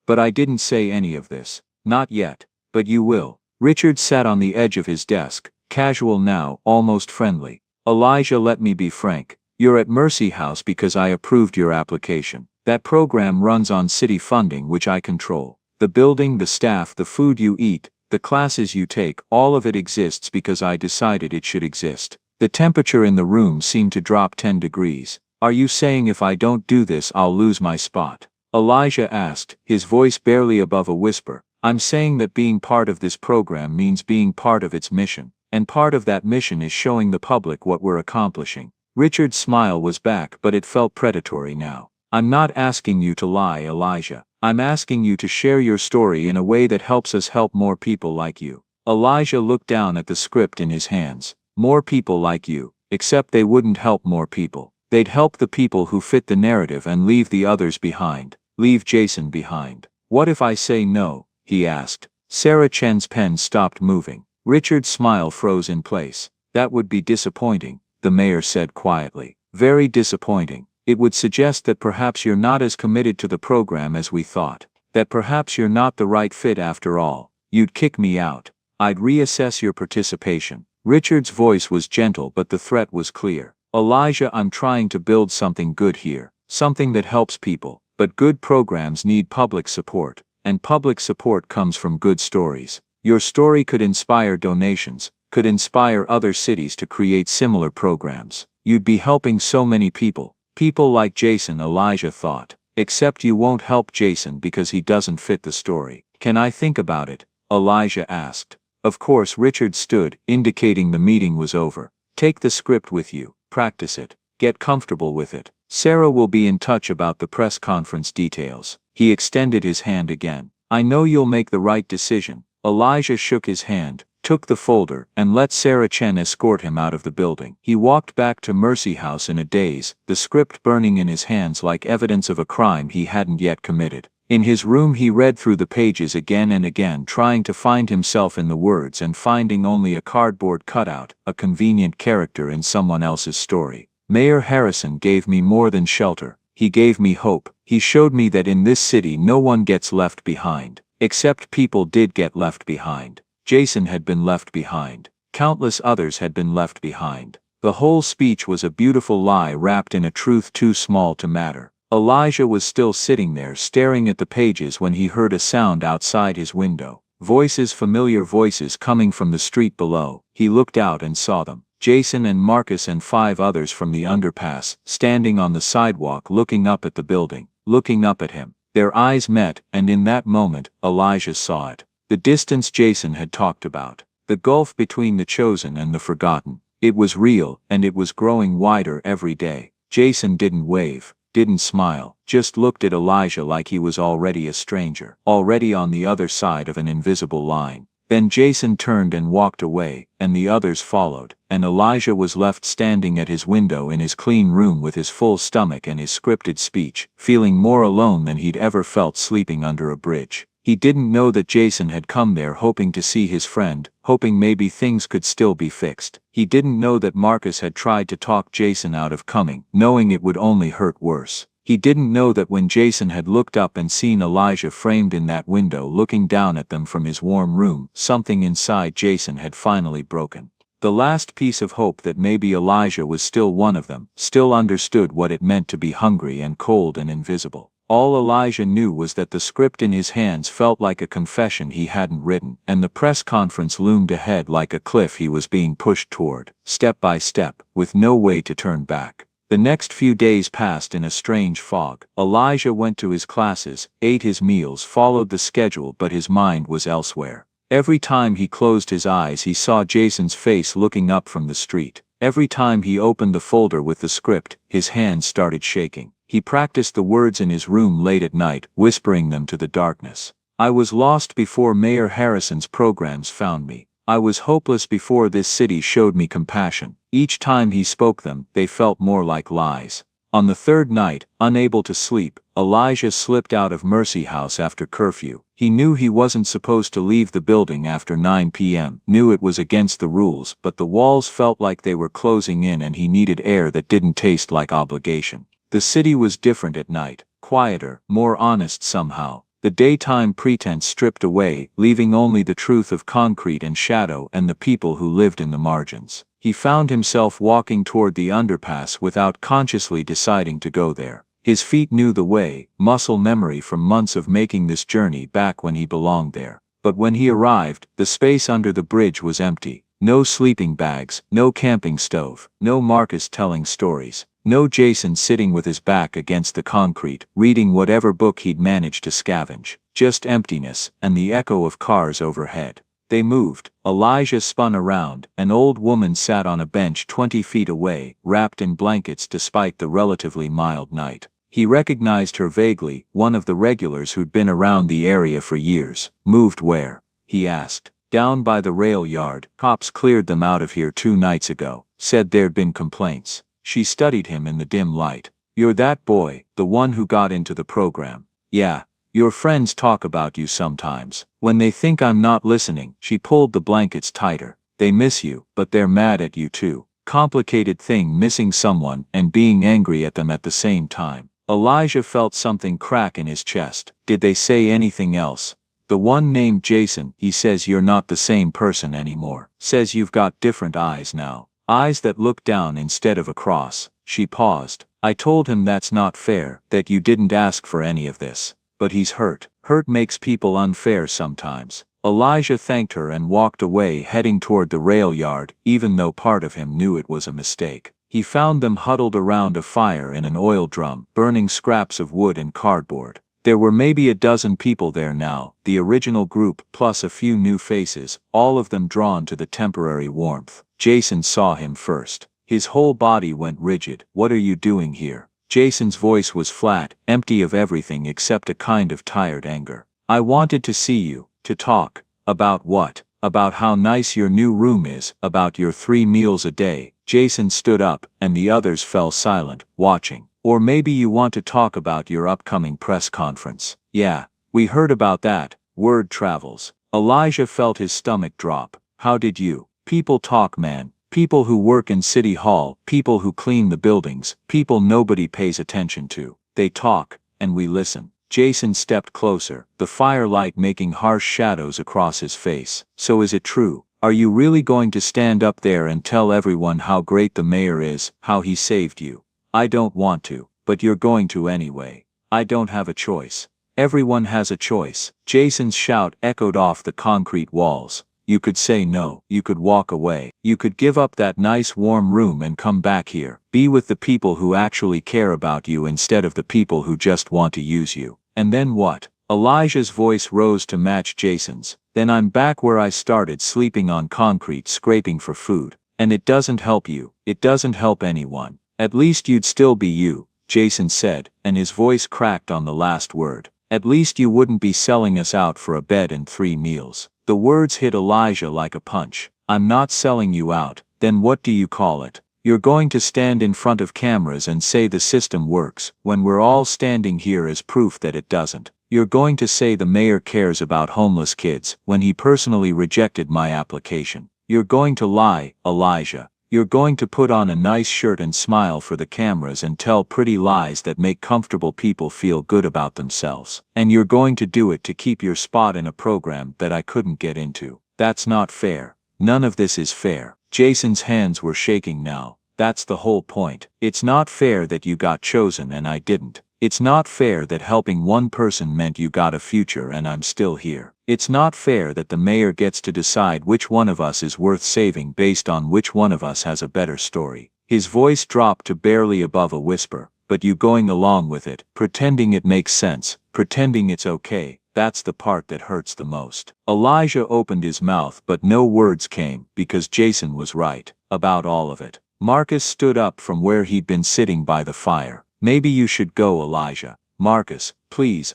"But I didn't say any of this. Not yet. But you will." Richard sat on the edge of his desk, casual now, almost friendly. "Elijah, let me be frank. You're at Mercy House because I approved your application. That program runs on city funding which I control. The building, the staff, the food you eat, the classes you take, all of it exists because I decided it should exist." The temperature in the room seemed to drop 10 degrees. "Are you saying if I don't do this I'll lose my spot?" Elijah asked, his voice barely above a whisper. "I'm saying that being part of this program means being part of its mission, and part of that mission is showing the public what we're accomplishing." Richard's smile was back, but it felt predatory now. "I'm not asking you to lie, Elijah. I'm asking you to share your story in a way that helps us help more people like you." Elijah looked down at the script in his hands. "More people like you, except they wouldn't help more people. They'd help the people who fit the narrative and leave the others behind. Leave Jason behind." "What if I say no?" he asked. Sarah Chen's pen stopped moving. Richard's smile froze in place. "That would be disappointing," the mayor said quietly. "Very disappointing. It would suggest that perhaps you're not as committed to the program as we thought. That perhaps you're not the right fit after all. You'd kick me out. I'd reassess your participation." Richard's voice was gentle but the threat was clear. "Elijah, I'm trying to build something good here. Something that helps people. But good programs need public support. And public support comes from good stories. Your story could inspire donations, could inspire other cities to create similar programs. You'd be helping so many people. People like Jason," Elijah thought. "Except you won't help Jason because he doesn't fit the story." "Can I think about it?" Elijah asked. Of course. Richard stood, indicating the meeting was over. "Take the script with you, practice it. Get comfortable with it. Sarah will be in touch about the press conference details. He extended his hand again. I know you'll make the right decision. Elijah shook his hand, took the folder, and let Sarah Chen escort him out of the building. He walked back to Mercy House in a daze, the script burning in his hands like evidence of a crime he hadn't yet committed. In his room he read through the pages again and again, trying to find himself in the words and finding only a cardboard cutout, a convenient character in someone else's story. Mayor Harrison gave me more than shelter. He gave me hope. He showed me that in this city no one gets left behind. Except people did get left behind. Jason had been left behind. Countless others had been left behind. The whole speech was a beautiful lie wrapped in a truth too small to matter. Elijah was still sitting there staring at the pages when he heard a sound outside his window. Voices, familiar voices coming from the street below. He looked out and saw them. Jason and Marcus and 5 others from the underpass, standing on the sidewalk looking up at the building, looking up at him. Their eyes met, and in that moment, Elijah saw it. The distance Jason had talked about. The gulf between the chosen and the forgotten. It was real, and it was growing wider every day. Jason didn't wave, didn't smile, just looked at Elijah like he was already a stranger, already on the other side of an invisible line. Then Jason turned and walked away, and the others followed, and Elijah was left standing at his window in his clean room with his full stomach and his scripted speech, feeling more alone than he'd ever felt sleeping under a bridge. He didn't know that Jason had come there hoping to see his friend, hoping maybe things could still be fixed. He didn't know that Marcus had tried to talk Jason out of coming, knowing it would only hurt worse. He didn't know that when Jason had looked up and seen Elijah framed in that window looking down at them from his warm room, something inside Jason had finally broken. The last piece of hope that maybe Elijah was still one of them, still understood what it meant to be hungry and cold and invisible. All Elijah knew was that the script in his hands felt like a confession he hadn't written, and the press conference loomed ahead like a cliff he was being pushed toward, step by step, with no way to turn back. The next few days passed in a strange fog. Elijah went to his classes, ate his meals, followed the schedule, but his mind was elsewhere. Every time he closed his eyes he saw Jason's face looking up from the street. Every time he opened the folder with the script, his hands started shaking. He practiced the words in his room late at night, whispering them to the darkness. I was lost before Mayor Harrison's programs found me. I was hopeless before this city showed me compassion. Each time he spoke them, they felt more like lies. On the 3rd night, unable to sleep, Elijah slipped out of Mercy House after curfew. He knew he wasn't supposed to leave the building after 9 p.m., knew it was against the rules, but the walls felt like they were closing in and he needed air that didn't taste like obligation. The city was different at night, quieter, more honest somehow. The daytime pretense stripped away, leaving only the truth of concrete and shadow and the people who lived in the margins. He found himself walking toward the underpass without consciously deciding to go there. His feet knew the way, muscle memory from months of making this journey back when he belonged there. But when he arrived, the space under the bridge was empty. No sleeping bags, no camping stove, no Marcus telling stories. No Jason sitting with his back against the concrete, reading whatever book he'd managed to scavenge. Just emptiness, and the echo of cars overhead. They moved. Elijah spun around. An old woman sat on a bench 20 feet away, wrapped in blankets despite the relatively mild night. He recognized her vaguely, one of the regulars who'd been around the area for years. Moved where? He asked. Down by the rail yard. Cops cleared them out of here 2 nights ago. Said there'd been complaints. She studied him in the dim light. You're that boy, the one who got into the program. Yeah. Your friends talk about you sometimes. When they think I'm not listening, she pulled the blankets tighter. They miss you, but they're mad at you too. Complicated thing, missing someone and being angry at them at the same time. Elijah felt something crack in his chest. Did they say anything else? The one named Jason, he says you're not the same person anymore. Says you've got different eyes now. Eyes that look down instead of across. She paused. I told him that's not fair, that you didn't ask for any of this. But he's hurt. Hurt makes people unfair sometimes. Elijah thanked her and walked away, heading toward the rail yard, even though part of him knew it was a mistake. He found them huddled around a fire in an oil drum, burning scraps of wood and cardboard. There were maybe a dozen people there now, the original group plus a few new faces, all of them drawn to the temporary warmth. Jason saw him first. His whole body went rigid. "What are you doing here?" Jason's voice was flat, empty of everything except a kind of tired anger. "I wanted to see you, to talk." "About what?" "About how nice your new room is, about your 3 meals a day." Jason stood up, and the others fell silent, watching. "Or maybe you want to talk about your upcoming press conference." "Yeah, we heard about that." Word travels. Elijah felt his stomach drop. "How did you?" "People talk, man. People who work in City Hall, people who clean the buildings, people nobody pays attention to. They talk, and we listen." Jason stepped closer, the firelight making harsh shadows across his face. "So is it true? Are you really going to stand up there and tell everyone how great the mayor is, how he saved you?" "I don't want to, but you're going to anyway." "I don't have a choice." "Everyone has a choice." Jason's shout echoed off the concrete walls. "You could say no. You could walk away. You could give up that nice warm room and come back here. Be with the people who actually care about you instead of the people who just want to use you." "And then what?" Elijah's voice rose to match Jason's. "Then I'm back where I started, sleeping on concrete, scraping for food. And it doesn't help you. It doesn't help anyone." "At least you'd still be you," Jason said, and his voice cracked on the last word. "At least you wouldn't be selling us out for a bed and 3 meals. The words hit Elijah like a punch. "I'm not selling you out. Then what do you call it? You're going to stand in front of cameras and say the system works, when we're all standing here as proof that it doesn't. You're going to say the mayor cares about homeless kids, when he personally rejected my application. You're going to lie, Elijah. You're going to put on a nice shirt and smile for the cameras and tell pretty lies that make comfortable people feel good about themselves. And you're going to do it to keep your spot in a program that I couldn't get into. That's not fair. None of this is fair." Jason's hands were shaking now. "That's the whole point. It's not fair that you got chosen and I didn't. It's not fair that helping one person meant you got a future and I'm still here. It's not fair that the mayor gets to decide which one of us is worth saving based on which one of us has a better story." His voice dropped to barely above a whisper. "But you going along with it, pretending it makes sense, pretending it's okay, that's the part that hurts the most." Elijah opened his mouth but no words came, because Jason was right, about all of it. Marcus stood up from where he'd been sitting by the fire. "Maybe you should go, Elijah." "Marcus, please,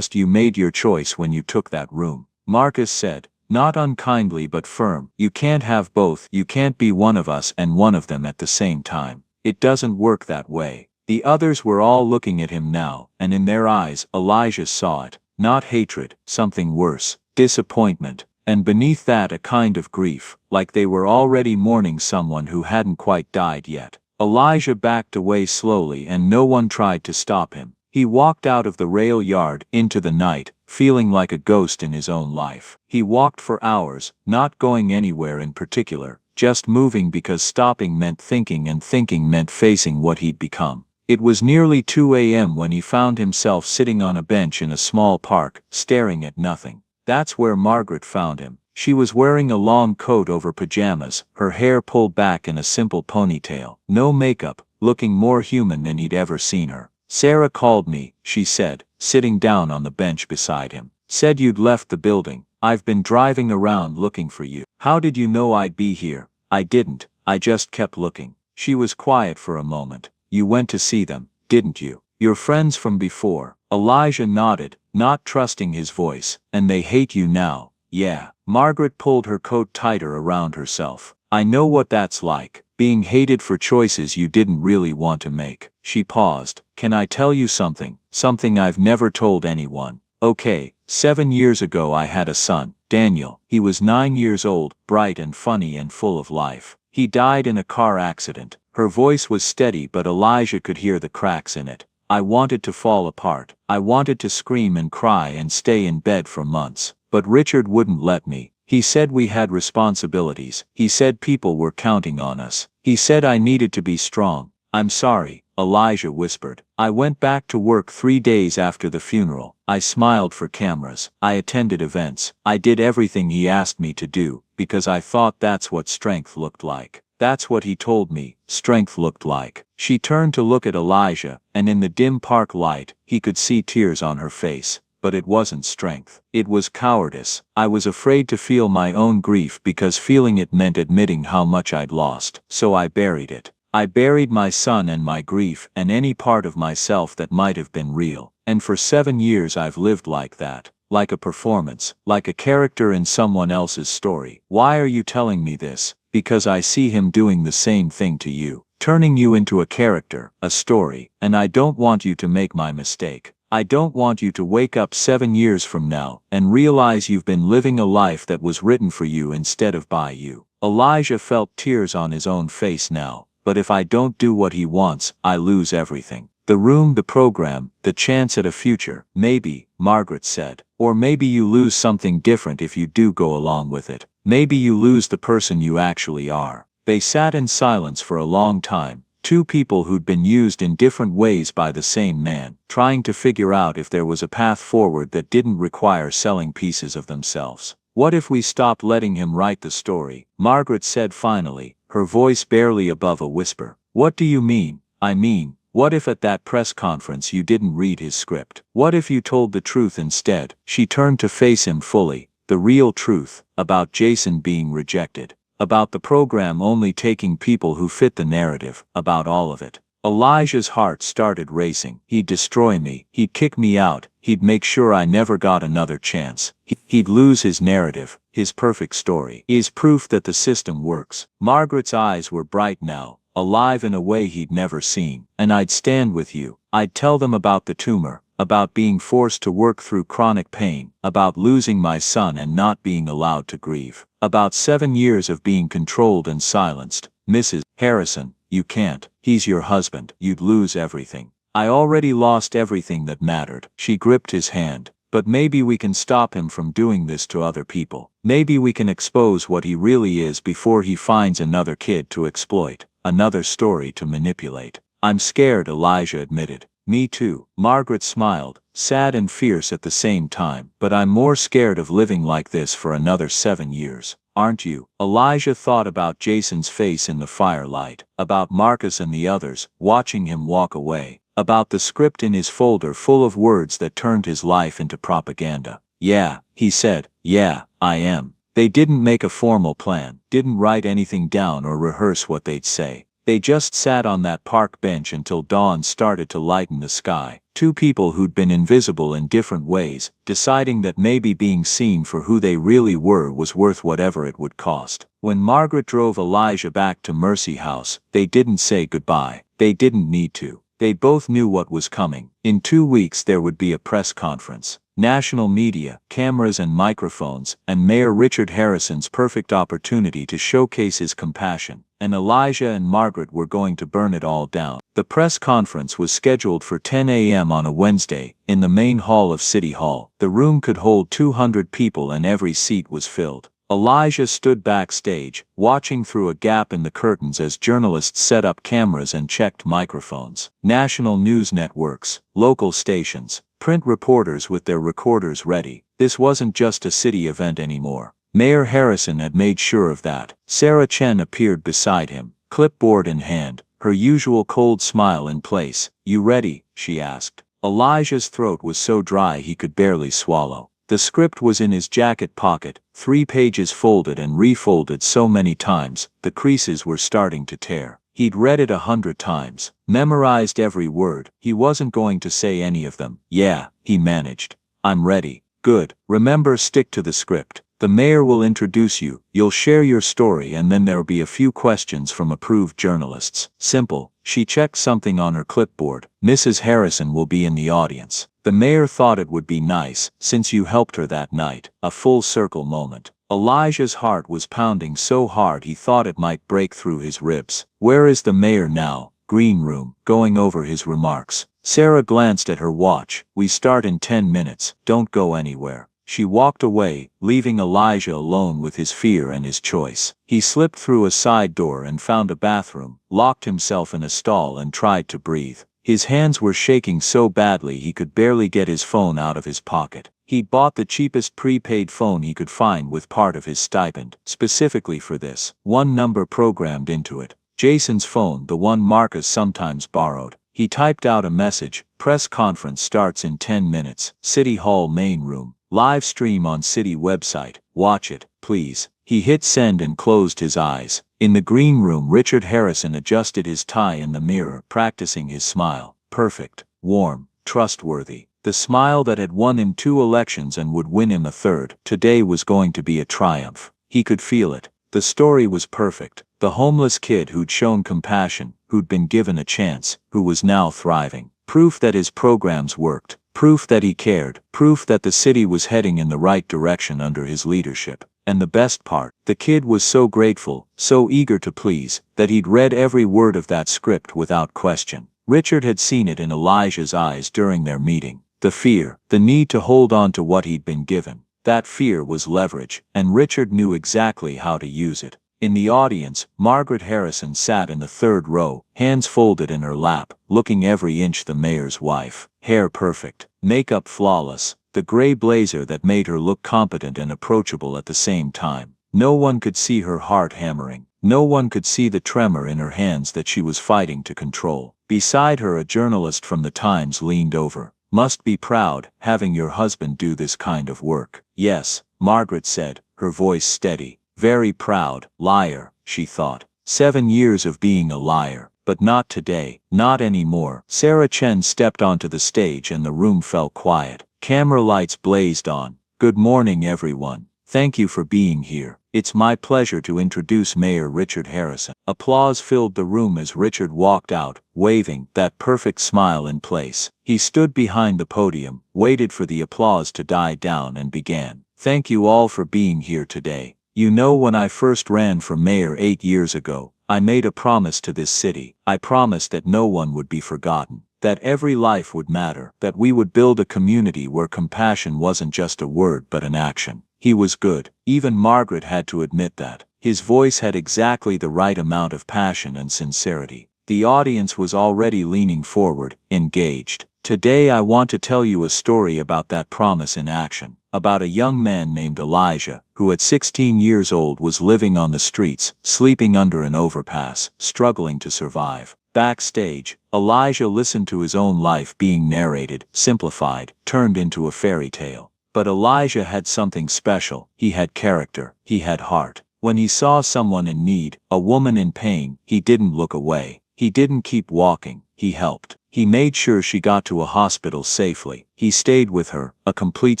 you made your choice when you took that room." Marcus said, not unkindly but firm. "You can't have both. You can't be one of us and one of them at the same time. It doesn't work that way." The others were all looking at him now, and in their eyes, Elijah saw it. Not hatred, something worse, disappointment, and beneath that a kind of grief, like they were already mourning someone who hadn't quite died yet. Elijah backed away slowly and no one tried to stop him. He walked out of the rail yard into the night, feeling like a ghost in his own life. He walked for hours, not going anywhere in particular, just moving because stopping meant thinking and thinking meant facing what he'd become. It was nearly 2 a.m. when he found himself sitting on a bench in a small park, staring at nothing. That's where Margaret found him. She was wearing a long coat over pajamas, her hair pulled back in a simple ponytail. No makeup, looking more human than he'd ever seen her. "Sarah called me," she said, sitting down on the bench beside him. "Said you'd left the building. I've been driving around looking for you." "How did you know I'd be here?" "I didn't, I just kept looking." She was quiet for a moment. "You went to see them, didn't you? Your friends from before?" Elijah nodded, not trusting his voice. "And they hate you now?" "Yeah." Margaret pulled her coat tighter around herself. "I know what that's like, being hated for choices you didn't really want to make." She paused. "Can I tell you something? Something I've never told anyone." "Okay, 7 years ago I had a son, Daniel. He was 9 years old, bright and funny and full of life. He died in a car accident." Her voice was steady but Elijah could hear the cracks in it. "I wanted to fall apart. I wanted to scream and cry and stay in bed for months. But Richard wouldn't let me. He said we had responsibilities. He said people were counting on us. He said I needed to be strong." "I'm sorry," Elijah whispered. "I went back to work 3 days after the funeral. I smiled for cameras. I attended events. I did everything he asked me to do, because I thought that's what strength looked like. That's what he told me strength looked like." She turned to look at Elijah, and in the dim park light, he could see tears on her face. But it wasn't strength. It was cowardice. "I was afraid to feel my own grief because feeling it meant admitting how much I'd lost. So I buried it. I buried my son and my grief and any part of myself that might have been real. And for 7 years I've lived like that. Like a performance, like a character in someone else's story. Why are you telling me this? Because I see him doing the same thing to you. Turning you into a character, a story, and I don't want you to make my mistake. I don't want you to wake up 7 years from now and realize you've been living a life that was written for you instead of by you. Elijah felt tears on his own face now. But if I don't do what he wants, I lose everything. The room, the program, the chance at a future. Maybe, Margaret said. Or maybe you lose something different if you do go along with it. Maybe you lose the person you actually are. They sat in silence for a long time, two people who'd been used in different ways by the same man, trying to figure out if there was a path forward that didn't require selling pieces of themselves. What if we stopped letting him write the story? Margaret said finally, her voice barely above a whisper. What do you mean? I mean, what if at that press conference you didn't read his script? What if you told the truth instead? She turned to face him fully, the real truth, about Jason being rejected, about the program only taking people who fit the narrative, about all of it. Elijah's heart started racing. He'd destroy me, he'd kick me out, he'd make sure I never got another chance. He'd lose his narrative, his perfect story, his proof that the system works. Margaret's eyes were bright now, alive in a way he'd never seen. And I'd stand with you. I'd tell them about the tumor, about being forced to work through chronic pain, about losing my son and not being allowed to grieve, about 7 years of being controlled and silenced. Mrs. Harrison, you can't. He's your husband. You'd lose everything. I already lost everything that mattered. She gripped his hand. But maybe we can stop him from doing this to other people. Maybe we can expose what he really is before he finds another kid to exploit. Another story to manipulate. I'm scared, Elijah admitted. Me too. Margaret smiled, sad and fierce at the same time. But I'm more scared of living like this for another 7 years. Aren't you? Elijah thought about Jason's face in the firelight, about Marcus and the others, watching him walk away, about the script in his folder full of words that turned his life into propaganda. Yeah, he said, yeah, I am. They didn't make a formal plan, didn't write anything down or rehearse what they'd say. They just sat on that park bench until dawn started to lighten the sky. Two people who'd been invisible in different ways, deciding that maybe being seen for who they really were was worth whatever it would cost. When Margaret drove Elijah back to Mercy House, they didn't say goodbye. They didn't need to. They both knew what was coming. In 2 weeks there would be a press conference. National media, cameras and microphones, and Mayor Richard Harrison's perfect opportunity to showcase his compassion. And Elijah and Margaret were going to burn it all down. The press conference was scheduled for 10 a.m. on a Wednesday, in the main hall of City Hall. The room could hold 200 people and every seat was filled. Elijah stood backstage, watching through a gap in the curtains as journalists set up cameras and checked microphones. National news networks, local stations, print reporters with their recorders ready. This wasn't just a city event anymore. Mayor Harrison had made sure of that. Sarah Chen appeared beside him, clipboard in hand, her usual cold smile in place. You ready? She asked. Elijah's throat was so dry he could barely swallow. The script was in his jacket pocket, 3 pages folded and refolded so many times, the creases were starting to tear. He'd read it 100 times, memorized every word. He wasn't going to say any of them. Yeah, he managed. I'm ready. Good. Remember, stick to the script. The mayor will introduce you, you'll share your story, and then there'll be a few questions from approved journalists. Simple. She checked something on her clipboard. Mrs. Harrison will be in the audience. The mayor thought it would be nice, since you helped her that night. A full circle moment. Elijah's heart was pounding so hard he thought it might break through his ribs. Where is the mayor now? Green room, going over his remarks. Sarah glanced at her watch. We start in 10 minutes. Don't go anywhere. She walked away, leaving Elijah alone with his fear and his choice. He slipped through a side door and found a bathroom, locked himself in a stall and tried to breathe. His hands were shaking so badly he could barely get his phone out of his pocket. He'd bought the cheapest prepaid phone he could find with part of his stipend, specifically for this. One number programmed into it. Jason's phone, the one Marcus sometimes borrowed. He typed out a message. Press conference starts in 10 minutes. City Hall main room. Live stream on city website. Watch it, please. He hit send and closed his eyes. In the green room, Richard Harrison adjusted his tie in the mirror, practicing his smile. Perfect, warm, trustworthy. The smile that had won him 2 elections and would win him a 3rd. Today was going to be a triumph. He could feel it. The story was perfect. The homeless kid who'd shown compassion, who'd been given a chance, who was now thriving. Proof that his programs worked. Proof that he cared. Proof that the city was heading in the right direction under his leadership. And the best part, the kid was so grateful, so eager to please, that he'd read every word of that script without question. Richard had seen it in Elijah's eyes during their meeting. The fear, the need to hold on to what he'd been given. That fear was leverage, and Richard knew exactly how to use it. In the audience, Margaret Harrison sat in the 3rd row, hands folded in her lap, looking every inch the mayor's wife. Hair perfect, makeup flawless, the gray blazer that made her look competent and approachable at the same time. No one could see her heart hammering. No one could see the tremor in her hands that she was fighting to control. Beside her, a journalist from the Times leaned over. "Must be proud, having your husband do this kind of work." "Yes," Margaret said, her voice steady. "Very proud." Liar, she thought. 7 years of being a liar. But not today, not anymore. Sarah Chen stepped onto the stage and the room fell quiet. Camera lights blazed on. "Good morning, everyone. Thank you for being here. It's my pleasure to introduce Mayor Richard Harrison." Applause filled the room as Richard walked out, waving, that perfect smile in place. He stood behind the podium, waited for the applause to die down and began. "Thank you all for being here today. You know, when I first ran for mayor 8 years ago, I made a promise to this city. I promised that no one would be forgotten, that every life would matter, that we would build a community where compassion wasn't just a word but an action." He was good. Even Margaret had to admit that. His voice had exactly the right amount of passion and sincerity. The audience was already leaning forward, engaged. "Today I want to tell you a story about that promise in action. About a young man named Elijah, who at 16 years old was living on the streets, sleeping under an overpass, struggling to survive." Backstage, Elijah listened to his own life being narrated, simplified, turned into a fairy tale. But Elijah had something special. He had character. He had heart. When he saw someone in need, a woman in pain, he didn't look away. He didn't keep walking. He helped. He made sure she got to a hospital safely. He stayed with her, a complete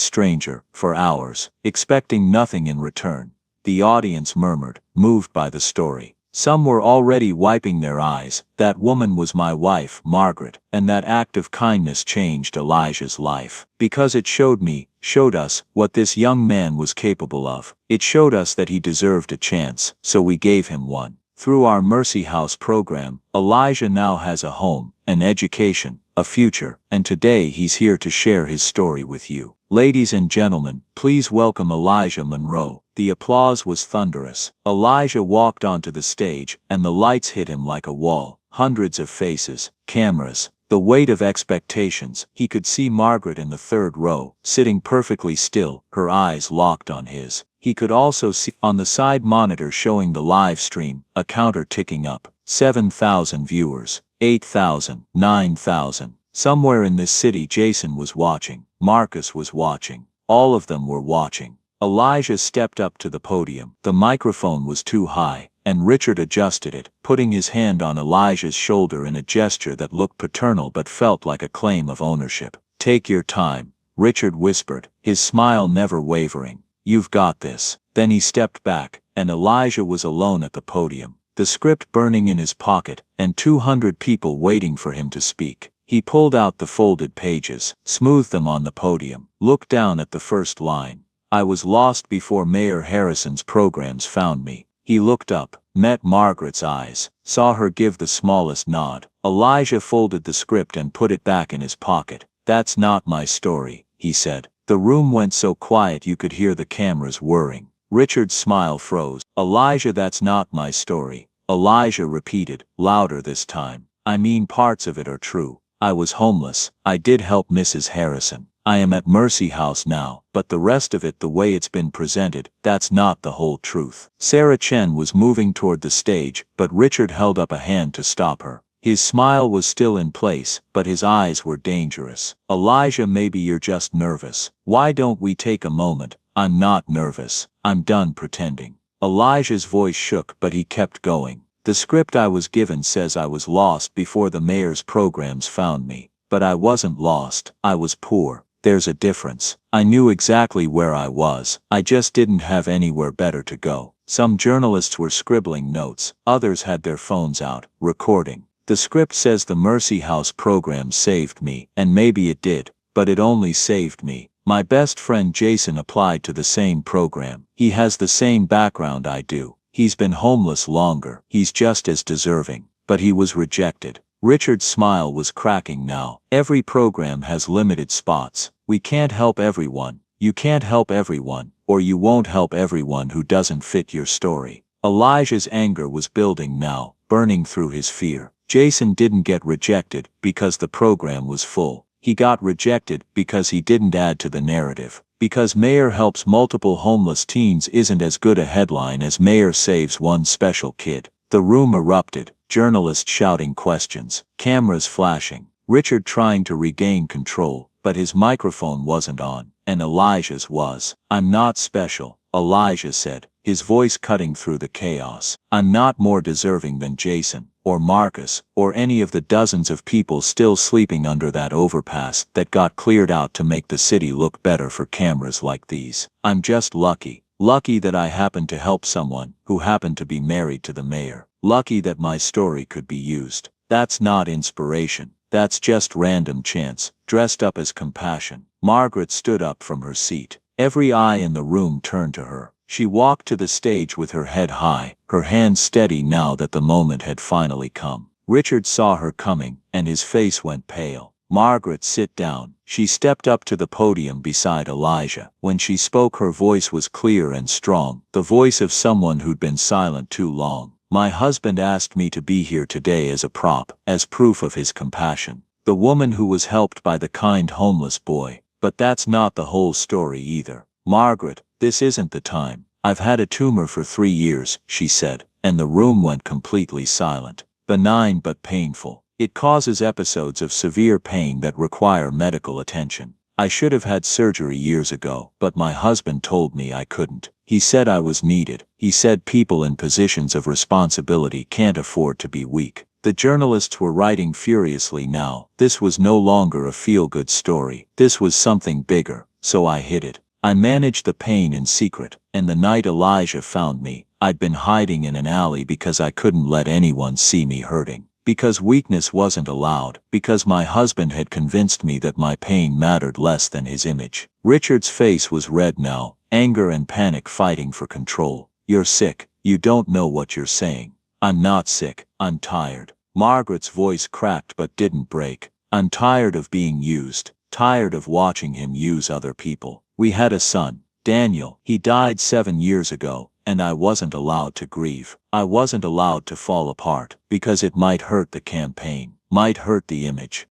stranger, for hours, expecting nothing in return. The audience murmured, moved by the story. Some were already wiping their eyes. "That woman was my wife, Margaret, and that act of kindness changed Elijah's life. Because it showed us, what this young man was capable of. It showed us that he deserved a chance, so we gave him one." Through our Mercy House program, Elijah now has a home, an education, a future, and today he's here to share his story with you. Ladies and gentlemen, please welcome Elijah Monroe. The applause was thunderous. Elijah walked onto the stage, and the lights hit him like a wall. Hundreds of faces, cameras, the weight of expectations. He could see Margaret in the 3rd row, sitting perfectly still, her eyes locked on his. He could also see, on the side monitor showing the live stream, a counter ticking up. 7,000 viewers, 8,000, 9,000. Somewhere in this city Jason was watching. Marcus was watching. All of them were watching. Elijah stepped up to the podium. The microphone was too high, and Richard adjusted it, putting his hand on Elijah's shoulder in a gesture that looked paternal but felt like a claim of ownership. "Take your time," Richard whispered, his smile never wavering. "You've got this." Then he stepped back, and Elijah was alone at the podium, the script burning in his pocket, and 200 people waiting for him to speak. He pulled out the folded pages, smoothed them on the podium, looked down at the first line. "I was lost before Mayor Harrison's programs found me." He looked up, met Margaret's eyes, saw her give the smallest nod. Elijah folded the script and put it back in his pocket. "That's not my story," he said. The room went so quiet you could hear the cameras whirring. Richard's smile froze. "Elijah, that's not my story." Elijah repeated, louder this time. "I mean, parts of it are true. I was homeless. I did help Mrs. Harrison. I am at Mercy House now, but the rest of it, the way it's been presented, that's not the whole truth." Sarah Chen was moving toward the stage, but Richard held up a hand to stop her. His smile was still in place, but his eyes were dangerous. "Elijah, maybe you're just nervous. Why don't we take a moment?" "I'm not nervous. I'm done pretending." Elijah's voice shook, but he kept going. The script I was given says I was lost before the mayor's programs found me. But I wasn't lost, I was poor. There's a difference. I knew exactly where I was, I just didn't have anywhere better to go. Some journalists were scribbling notes, others had their phones out, recording. The script says the Mercy House program saved me, and maybe it did, but it only saved me. My best friend Jason applied to the same program. He has the same background I do. He's been homeless longer, he's just as deserving. But he was rejected. Richard's smile was cracking now. Every program has limited spots. We can't help everyone. You can't help everyone, or you won't help everyone who doesn't fit your story. Elijah's anger was building now, burning through his fear. Jason didn't get rejected because the program was full. He got rejected because he didn't add to the narrative. Because Mayor helps multiple homeless teens isn't as good a headline as Mayor saves one special kid. The room erupted, journalists shouting questions, cameras flashing, Richard trying to regain control, but his microphone wasn't on, and Elijah's was. "I'm not special," Elijah said, his voice cutting through the chaos. "I'm not more deserving than Jason, or Marcus, or any of the dozens of people still sleeping under that overpass that got cleared out to make the city look better for cameras like these. I'm just lucky. Lucky that I happened to help someone who happened to be married to the mayor. Lucky that my story could be used. That's not inspiration. That's just random chance, dressed up as compassion." Margaret stood up from her seat. Every eye in the room turned to her. She walked to the stage with her head high, her hands steady now that the moment had finally come. Richard saw her coming, and his face went pale. "Margaret, sit down." She stepped up to the podium beside Elijah. When she spoke, her voice was clear and strong, the voice of someone who'd been silent too long. "My husband asked me to be here today as a prop, as proof of his compassion. The woman who was helped by the kind homeless boy. But that's not the whole story either. Margaret, this isn't the time. I've had a tumor for 3 years," she said, and the room went completely silent. "Benign but painful. It causes episodes of severe pain that require medical attention. I should have had surgery years ago, but my husband told me I couldn't. He said I was needed. He said people in positions of responsibility can't afford to be weak." The journalists were writing furiously now. This was no longer a feel-good story. This was something bigger, so I hid it. I managed the pain in secret, and the night Elijah found me, I'd been hiding in an alley because I couldn't let anyone see me hurting. Because weakness wasn't allowed, because my husband had convinced me that my pain mattered less than his image. Richard's face was red now, anger and panic fighting for control. "You're sick. You don't know what you're saying." "I'm not sick, I'm tired." Margaret's voice cracked but didn't break. "I'm tired of being used, tired of watching him use other people. We had a son, Daniel. He died 7 years ago, and I wasn't allowed to grieve. I wasn't allowed to fall apart, because it might hurt the campaign, might hurt the image."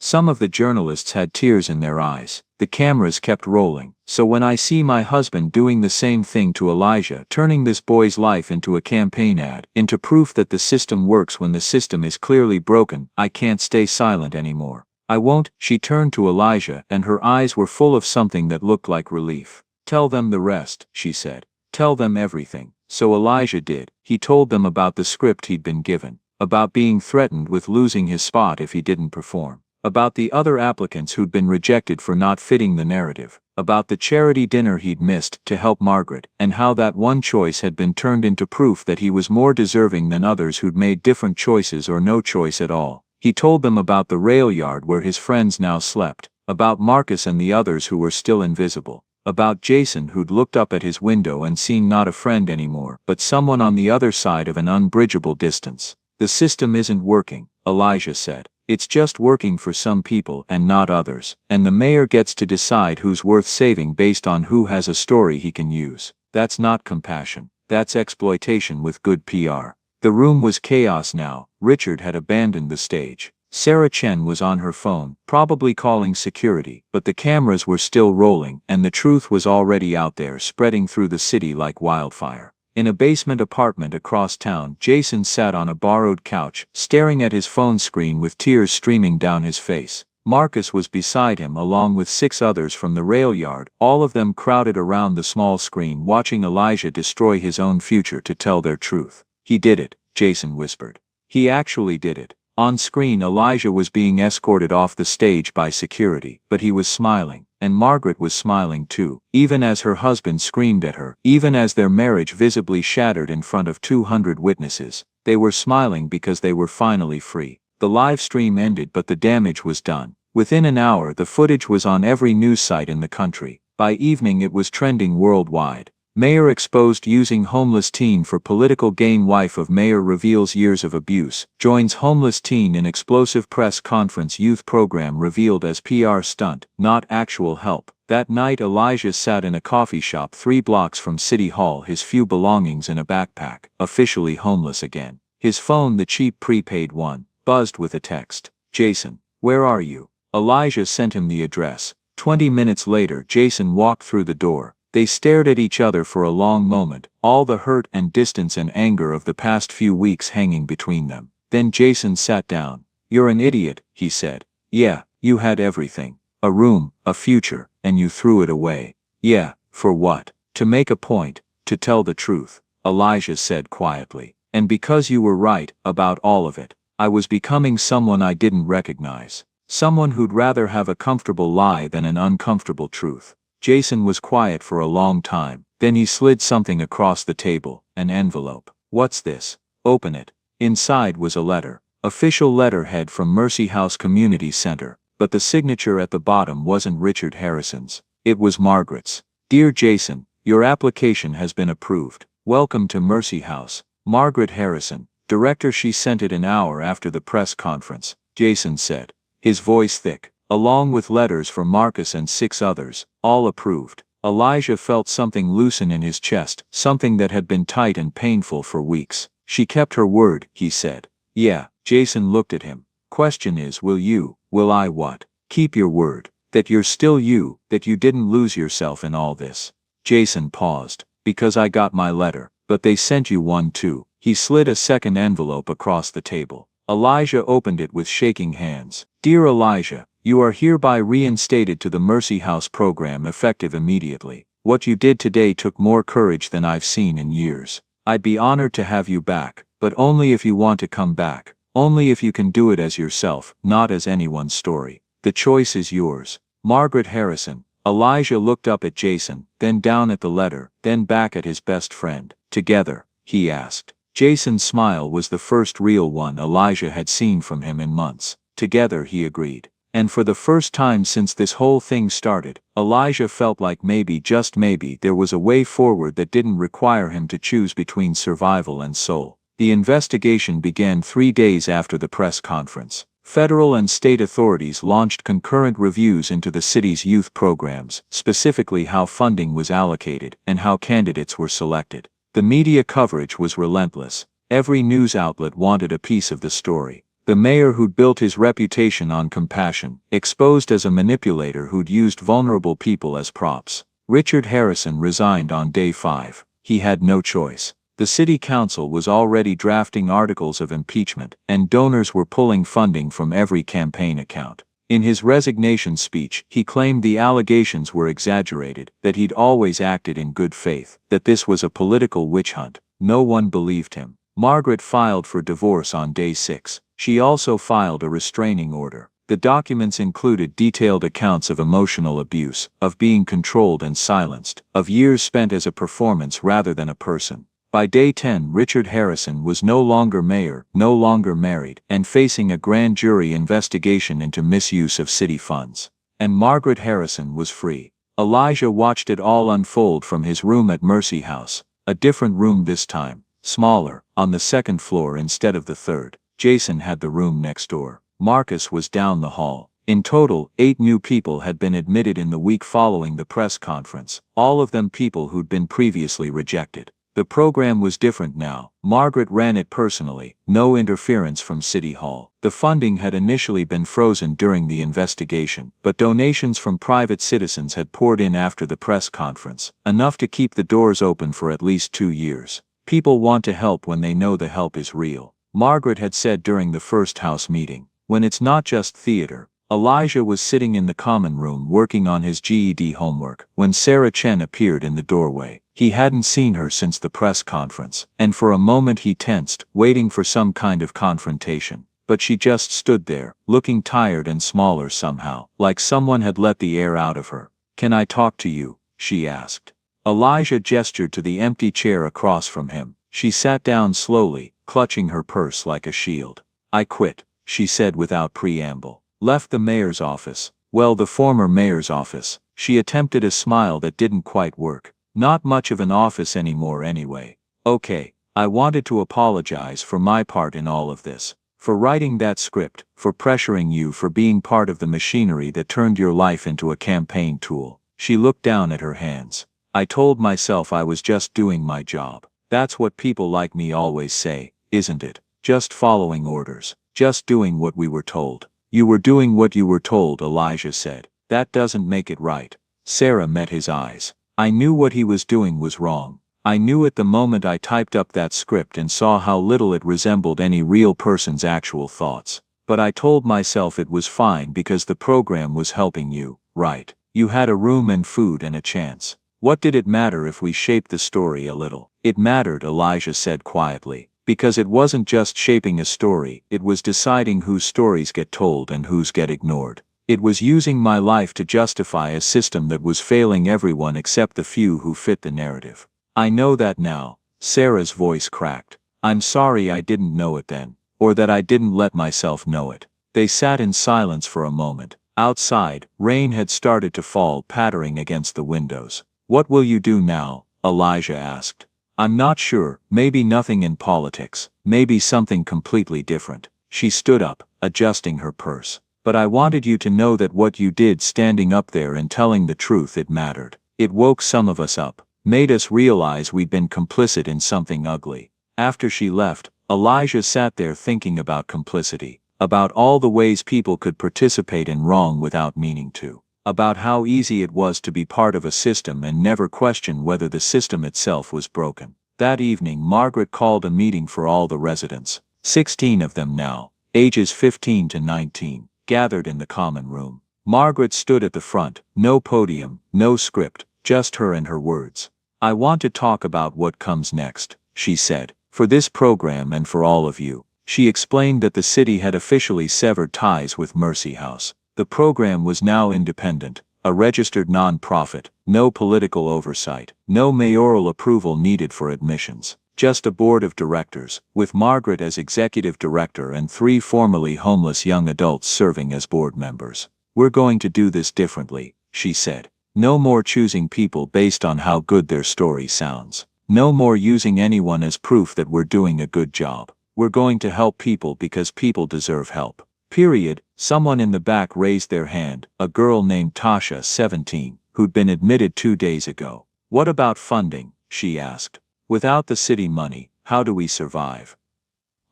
Some of the journalists had tears in their eyes. The cameras kept rolling. "So when I see my husband doing the same thing to Elijah, turning this boy's life into a campaign ad, into proof that the system works when the system is clearly broken, I can't stay silent anymore. I won't." She turned to Elijah, and her eyes were full of something that looked like relief. "Tell them the rest," she said. "Tell them everything." So Elijah did. He told them about the script he'd been given, about being threatened with losing his spot if he didn't perform, about the other applicants who'd been rejected for not fitting the narrative, about the charity dinner he'd missed to help Margaret, and how that one choice had been turned into proof that he was more deserving than others who'd made different choices or no choice at all. He told them about the rail yard where his friends now slept, about Marcus and the others who were still invisible, about Jason who'd looked up at his window and seen not a friend anymore, but someone on the other side of an unbridgeable distance. "The system isn't working," Elijah said. "It's just working for some people and not others, and the mayor gets to decide who's worth saving based on who has a story he can use. That's not compassion. That's exploitation with good PR." The room was chaos now. Richard had abandoned the stage. Sarah Chen was on her phone, probably calling security, but the cameras were still rolling, and the truth was already out there, spreading through the city like wildfire. In a basement apartment across town, Jason sat on a borrowed couch, staring at his phone screen with tears streaming down his face. Marcus was beside him along with 6 others from the rail yard, all of them crowded around the small screen watching Elijah destroy his own future to tell their truth. "He did it," Jason whispered. "He actually did it." On screen Elijah was being escorted off the stage by security, but he was smiling, and Margaret was smiling too, even as her husband screamed at her, even as their marriage visibly shattered in front of 200 witnesses. They were smiling because they were finally free. The live stream ended, but the damage was done. Within an hour the footage was on every news site in the country. By evening it was trending worldwide. Mayor exposed using homeless teen for political gain. Wife of mayor reveals years of abuse. Joins homeless teen in explosive press conference. Youth program revealed as PR stunt, not actual help. That night Elijah sat in a coffee shop 3 blocks from City Hall, his few belongings in a backpack, officially homeless again. His phone, the cheap prepaid one, buzzed with a text. "Jason, where are you?" Elijah sent him the address. 20 minutes later Jason walked through the door. They stared at each other for a long moment, all the hurt and distance and anger of the past few weeks hanging between them. Then Jason sat down. "You're an idiot," he said. "Yeah, you had everything. A room, a future, and you threw it away." "Yeah, for what?" "To make a point, to tell the truth," Elijah said quietly. "And because you were right about all of it. I was becoming someone I didn't recognize. Someone who'd rather have a comfortable lie than an uncomfortable truth." Jason was quiet for a long time, then he slid something across the table, an envelope. "What's this?" "Open it." Inside was a letter. Official letterhead from Mercy House Community Center, but the signature at the bottom wasn't Richard Harrison's. It was Margaret's. "Dear Jason, your application has been approved. Welcome to Mercy House. Margaret Harrison, director." She sent it an hour after the press conference, Jason said, his voice thick. Along with letters for Marcus and 6 others, all approved. Elijah felt something loosen in his chest, something that had been tight and painful for weeks. "She kept her word," he said. "Yeah." Jason looked at him. "Question is, will I what?" "Keep your word. That you're still you, that you didn't lose yourself in all this." Jason paused. "Because I got my letter, but they sent you one too." He slid a second envelope across the table. Elijah opened it with shaking hands. "Dear Elijah, you are hereby reinstated to the Mercy House program effective immediately. What you did today took more courage than I've seen in years. I'd be honored to have you back, but only if you want to come back. Only if you can do it as yourself, not as anyone's story. The choice is yours. Margaret Harrison." Elijah looked up at Jason, then down at the letter, then back at his best friend. "Together?" he asked. Jason's smile was the first real one Elijah had seen from him in months. "Together," he agreed. And for the first time since this whole thing started, Elijah felt like maybe, just maybe, there was a way forward that didn't require him to choose between survival and soul. The investigation began 3 days after the press conference. Federal and state authorities launched concurrent reviews into the city's youth programs, specifically how funding was allocated and how candidates were selected. The media coverage was relentless. Every news outlet wanted a piece of the story. The mayor who'd built his reputation on compassion, exposed as a manipulator who'd used vulnerable people as props. Richard Harrison resigned on day 5. He had no choice. The city council was already drafting articles of impeachment, and donors were pulling funding from every campaign account. In his resignation speech, he claimed the allegations were exaggerated, that he'd always acted in good faith, that this was a political witch hunt. No one believed him. Margaret filed for divorce on day 6. She also filed a restraining order. The documents included detailed accounts of emotional abuse, of being controlled and silenced, of years spent as a performance rather than a person. By day 10, Richard Harrison was no longer mayor, no longer married, and facing a grand jury investigation into misuse of city funds. And Margaret Harrison was free. Elijah watched it all unfold from his room at Mercy House. A different room this time, smaller, on the 2nd floor instead of the 3rd. Jason had the room next door. Marcus was down the hall. In total, 8 new people had been admitted in the week following the press conference, all of them people who'd been previously rejected. The program was different now. Margaret ran it personally, no interference from City Hall. The funding had initially been frozen during the investigation, but donations from private citizens had poured in after the press conference, enough to keep the doors open for at least 2 years. People want to help when they know the help is real. Margaret had said during the first House meeting, when it's not just theater, Elijah was sitting in the common room working on his GED homework when Sarah Chen appeared in the doorway. He hadn't seen her since the press conference, and for a moment he tensed, waiting for some kind of confrontation. But she just stood there, looking tired and smaller somehow, like someone had let the air out of her. "Can I talk to you?" she asked. Elijah gestured to the empty chair across from him. She sat down slowly, clutching her purse like a shield. "I quit," she said without preamble. "Left the mayor's office. Well, the former mayor's office." She attempted a smile that didn't quite work. "Not much of an office anymore anyway." "Okay, I wanted to apologize for my part in all of this. For writing that script, for pressuring you, for being part of the machinery that turned your life into a campaign tool." She looked down at her hands. "I told myself I was just doing my job. That's what people like me always say, isn't it? Just following orders. Just doing what we were told." "You were doing what you were told," Elijah said. "That doesn't make it right." Sarah met his eyes. "I knew what he was doing was wrong. I knew it the moment I typed up that script and saw how little it resembled any real person's actual thoughts. But I told myself it was fine because the program was helping you, right? You had a room and food and a chance. What did it matter if we shaped the story a little?" "It mattered," Elijah said quietly, "because it wasn't just shaping a story, it was deciding whose stories get told and whose get ignored. It was using my life to justify a system that was failing everyone except the few who fit the narrative. I know that now." Sarah's voice cracked. "I'm sorry I didn't know it then, or that I didn't let myself know it." They sat in silence for a moment. Outside, rain had started to fall, pattering against the windows. "What will you do now?" Elijah asked. "I'm not sure. Maybe nothing in politics. Maybe something completely different." She stood up, adjusting her purse. "But I wanted you to know that what you did, standing up there and telling the truth, it mattered. It woke some of us up. Made us realize we'd been complicit in something ugly." After she left, Elijah sat there thinking about complicity, about all the ways people could participate in wrong without meaning to, about how easy it was to be part of a system and never question whether the system itself was broken. That evening, Margaret called a meeting for all the residents, 16 of them now, ages 15 to 19, gathered in the common room. Margaret stood at the front, no podium, no script, just her and her words. "I want to talk about what comes next," she said, "for this program and for all of you." She explained that the city had officially severed ties with Mercy House. The program was now independent, a registered non-profit, no political oversight, no mayoral approval needed for admissions, just a board of directors, with Margaret as executive director and 3 formerly homeless young adults serving as board members. "We're going to do this differently," she said. "No more choosing people based on how good their story sounds. No more using anyone as proof that we're doing a good job. We're going to help people because people deserve help. Period." Someone in the back raised their hand, a girl named Tasha, 17, who'd been admitted 2 days ago. "What about funding?" she asked. "Without the city money, how do we survive?"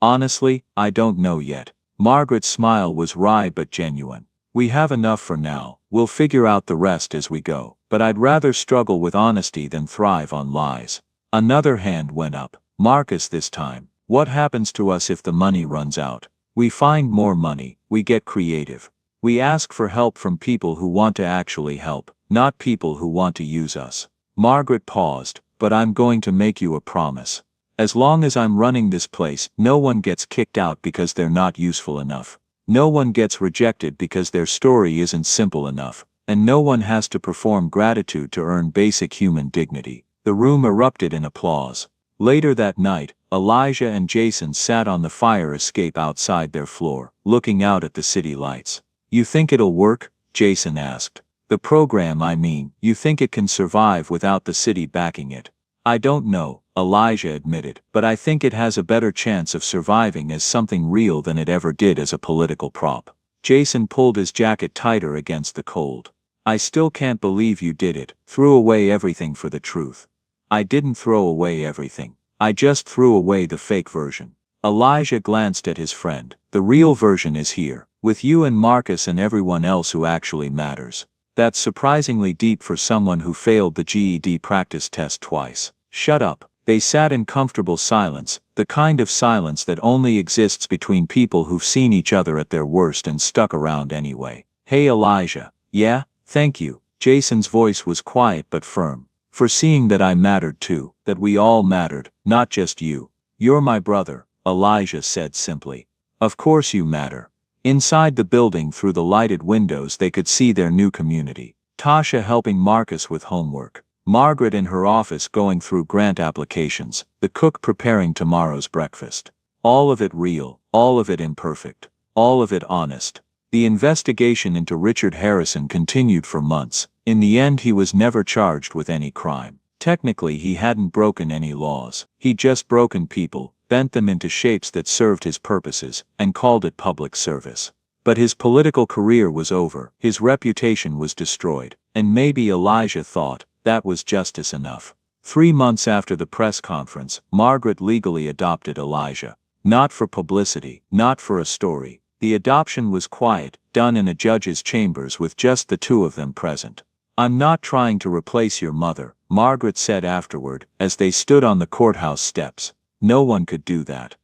"Honestly, I don't know yet." Margaret's smile was wry but genuine. "We have enough for now. We'll figure out the rest as we go. But I'd rather struggle with honesty than thrive on lies." Another hand went up. Marcus this time. "What happens to us if the money runs out?" "We find more money, we get creative. We ask for help from people who want to actually help, not people who want to use us." Margaret paused. "But I'm going to make you a promise. As long as I'm running this place, no one gets kicked out because they're not useful enough. No one gets rejected because their story isn't simple enough, and no one has to perform gratitude to earn basic human dignity." The room erupted in applause. Later that night, Elijah and Jason sat on the fire escape outside their floor, looking out at the city lights. "You think it'll work?" Jason asked. "The program, I mean. You think it can survive without the city backing it?" "I don't know," Elijah admitted, "but I think it has a better chance of surviving as something real than it ever did as a political prop." Jason pulled his jacket tighter against the cold. "I still can't believe you did it, threw away everything for the truth." "I didn't throw away everything. I just threw away the fake version." Elijah glanced at his friend. "The real version is here, with you and Marcus and everyone else who actually matters." That's surprisingly deep for someone who failed the GED practice test twice. "Shut up," They sat in comfortable silence, the kind of silence that only exists between people who've seen each other at their worst and stuck around anyway. "Hey Elijah." "Yeah, thank you." Jason's voice was quiet but firm. "For seeing that I mattered too, that we all mattered, not just you." "You're my brother," Elijah said simply. "Of course you matter." Inside the building through the lighted windows they could see their new community. Tasha helping Marcus with homework. Margaret in her office going through grant applications, the cook preparing tomorrow's breakfast. All of it real, all of it imperfect, all of it honest. The investigation into Richard Harrison continued for months. In the end he was never charged with any crime. Technically he hadn't broken any laws. He'd just broken people, bent them into shapes that served his purposes, and called it public service. But his political career was over, his reputation was destroyed, and maybe Elijah thought that was justice enough. 3 months after the press conference, Margaret legally adopted Elijah. Not for publicity, not for a story. The adoption was quiet, done in a judge's chambers with just the two of them present. "I'm not trying to replace your mother," Margaret said afterward, as they stood on the courthouse steps. "No one could do that."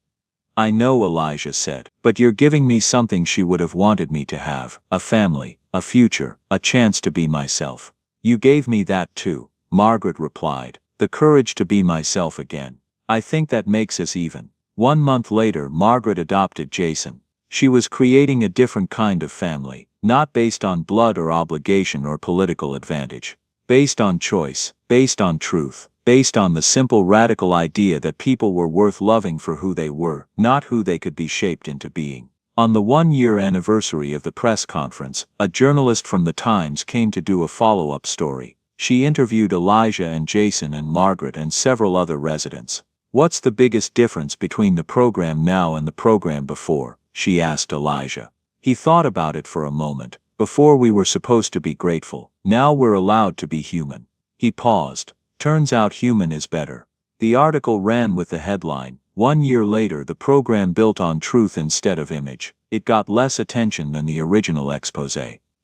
"I know," Elijah said, "but you're giving me something she would have wanted me to have, a family, a future, a chance to be myself." "You gave me that too," Margaret replied, "the courage to be myself again. I think that makes us even." 1 month later Margaret adopted Jason. She was creating a different kind of family, not based on blood or obligation or political advantage. Based on choice, based on truth, based on the simple radical idea that people were worth loving for who they were, not who they could be shaped into being. On the 1-year anniversary of the press conference, a journalist from the Times came to do a follow-up story. She interviewed Elijah and Jason and Margaret and several other residents. "What's the biggest difference between the program now and the program before?" she asked Elijah. He thought about it for a moment. "Before we were supposed to be grateful, now we're allowed to be human." He paused. "Turns out human is better." The article ran with the headline, "1 year later the program built on truth instead of image." It got less attention than the original expose.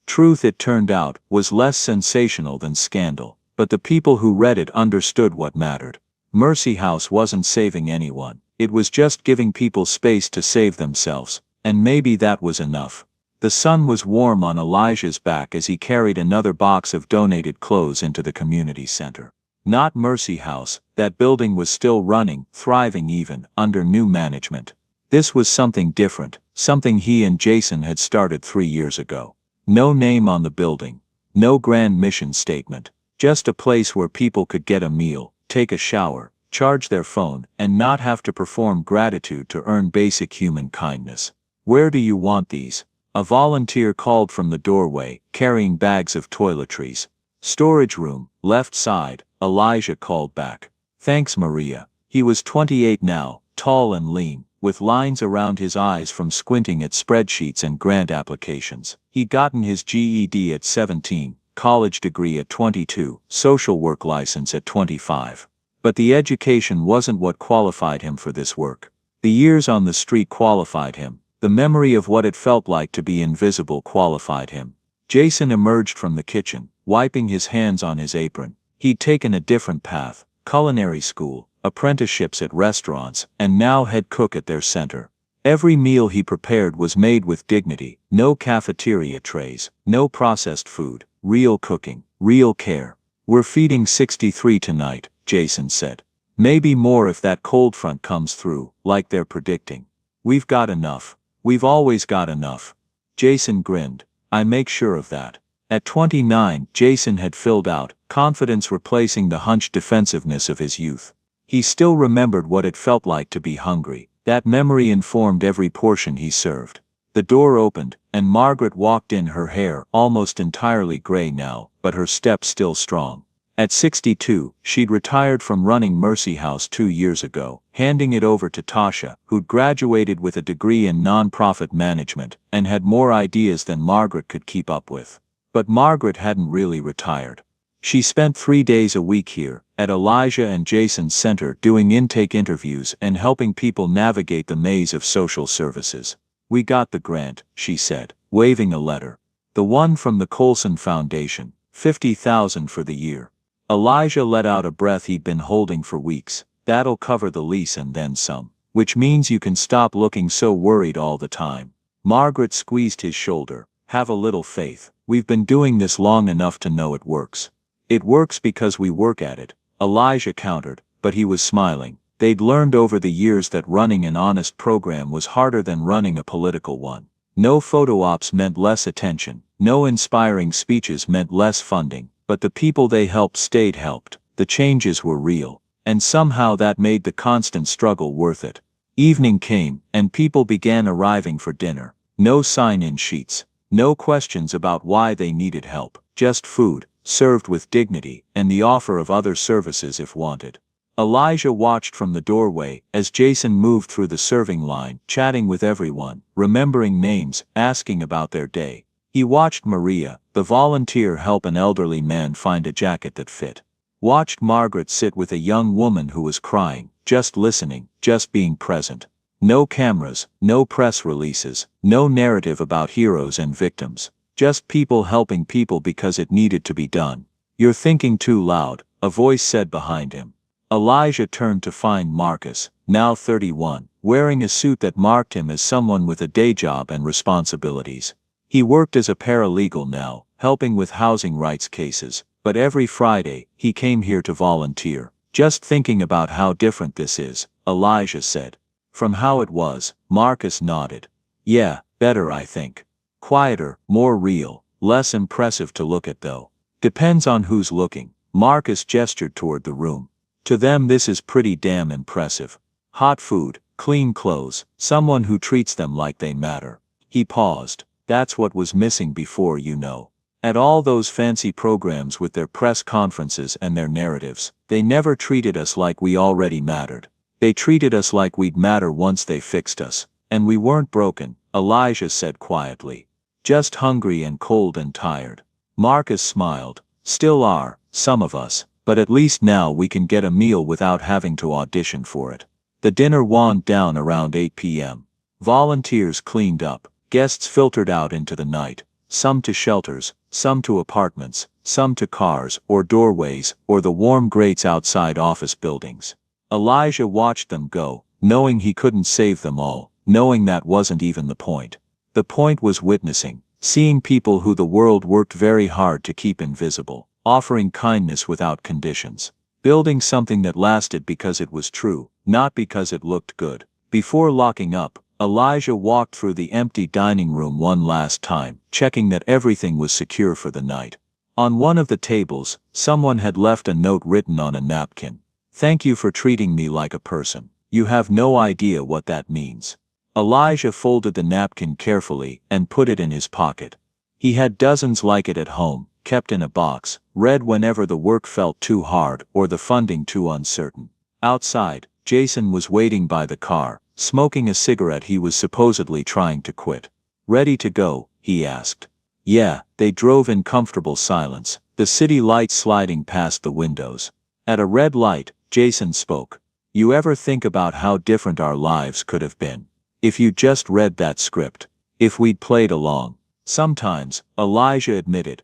Truth, it turned out, was less sensational than scandal, but the people who read it understood what mattered. Mercy House wasn't saving anyone, it was just giving people space to save themselves, and maybe that was enough. The sun was warm on Elijah's back as he carried another box of donated clothes into the community center. Not Mercy House, that building was still running, thriving even, under new management. This was something different, something he and Jason had started 3 years ago. No name on the building, no grand mission statement, just a place where people could get a meal, take a shower, charge their phone, and not have to perform gratitude to earn basic human kindness. "Where do you want these?" A volunteer called from the doorway, carrying bags of toiletries. "Storage room, left side," Elijah called back. "Thanks, Maria." He was 28 now, tall and lean, with lines around his eyes from squinting at spreadsheets and grant applications. He'd gotten his GED at 17, college degree at 22, social work license at 25. But the education wasn't what qualified him for this work. The years on the street qualified him. The memory of what it felt like to be invisible qualified him. Jason emerged from the kitchen, wiping his hands on his apron. He'd taken a different path, culinary school, apprenticeships at restaurants, and now head cook at their center. Every meal he prepared was made with dignity, no cafeteria trays, no processed food, real cooking, real care. "We're feeding 63 tonight," Jason said. "Maybe more if that cold front comes through, like they're predicting. We've got enough. We've always got enough." Jason grinned. "I make sure of that." At 29, Jason had filled out, confidence replacing the hunched defensiveness of his youth. He still remembered what it felt like to be hungry. That memory informed every portion he served. The door opened, and Margaret walked in, her hair almost entirely gray now, but her step still strong. At 62, she'd retired from running Mercy House 2 years ago, handing it over to Tasha, who'd graduated with a degree in nonprofit management, and had more ideas than Margaret could keep up with. But Margaret hadn't really retired. She spent 3 days a week here, at Elijah and Jason's center, doing intake interviews and helping people navigate the maze of social services. "We got the grant," she said, waving a letter. "The one from the Colson Foundation, $50,000 for the year." Elijah let out a breath he'd been holding for weeks. That'll cover the lease and then some. Which means you can stop looking so worried all the time. Margaret squeezed his shoulder. Have a little faith. We've been doing this long enough to know it works. It works because we work at it, Elijah countered, but he was smiling. They'd learned over the years that running an honest program was harder than running a political one. No photo ops meant less attention, no inspiring speeches meant less funding, but the people they helped stayed helped. The changes were real, and somehow that made the constant struggle worth it. Evening came, and people began arriving for dinner. No sign-in sheets, no questions about why they needed help, just food, served with dignity, and the offer of other services if wanted. Elijah watched from the doorway as Jason moved through the serving line, chatting with everyone, remembering names, asking about their day. He watched Maria, the volunteer, help an elderly man find a jacket that fit. Watched Margaret sit with a young woman who was crying, just listening, just being present. No cameras, no press releases, no narrative about heroes and victims. Just people helping people because it needed to be done. You're thinking too loud, a voice said behind him. Elijah turned to find Marcus, now 31, wearing a suit that marked him as someone with a day job and responsibilities. He worked as a paralegal now, helping with housing rights cases, but every Friday, he came here to volunteer. Just thinking about how different this is, Elijah said. From how it was, Marcus nodded. Yeah, better I think. Quieter, more real, less impressive to look at though. Depends on who's looking. Marcus gestured toward the room. To them this is pretty damn impressive. Hot food, clean clothes, someone who treats them like they matter. He paused. That's what was missing before, you know. At all those fancy programs with their press conferences and their narratives, they never treated us like we already mattered. They treated us like we'd matter once they fixed us. And we weren't broken, Elijah said quietly. Just hungry and cold and tired. Marcus smiled. Still are, some of us, but at least now we can get a meal without having to audition for it. The dinner wound down around 8 p.m. Volunteers cleaned up, guests filtered out into the night, some to shelters, some to apartments, some to cars or doorways or the warm grates outside office buildings. Elijah watched them go, knowing he couldn't save them all, knowing that wasn't even the point. The point was witnessing, seeing people who the world worked very hard to keep invisible, offering kindness without conditions, building something that lasted because it was true, not because it looked good. Before locking up, Elijah walked through the empty dining room one last time, checking that everything was secure for the night. On one of the tables, someone had left a note written on a napkin. Thank you for treating me like a person. You have no idea what that means. Elijah folded the napkin carefully and put it in his pocket. He had dozens like it at home, kept in a box, read whenever the work felt too hard or the funding too uncertain. Outside, Jason was waiting by the car, smoking a cigarette he was supposedly trying to quit. Ready to go? He asked. Yeah, they drove in comfortable silence, the city lights sliding past the windows. At a red light, Jason spoke. You ever think about how different our lives could have been? If you just read that script. If we'd played along. Sometimes, Elijah admitted,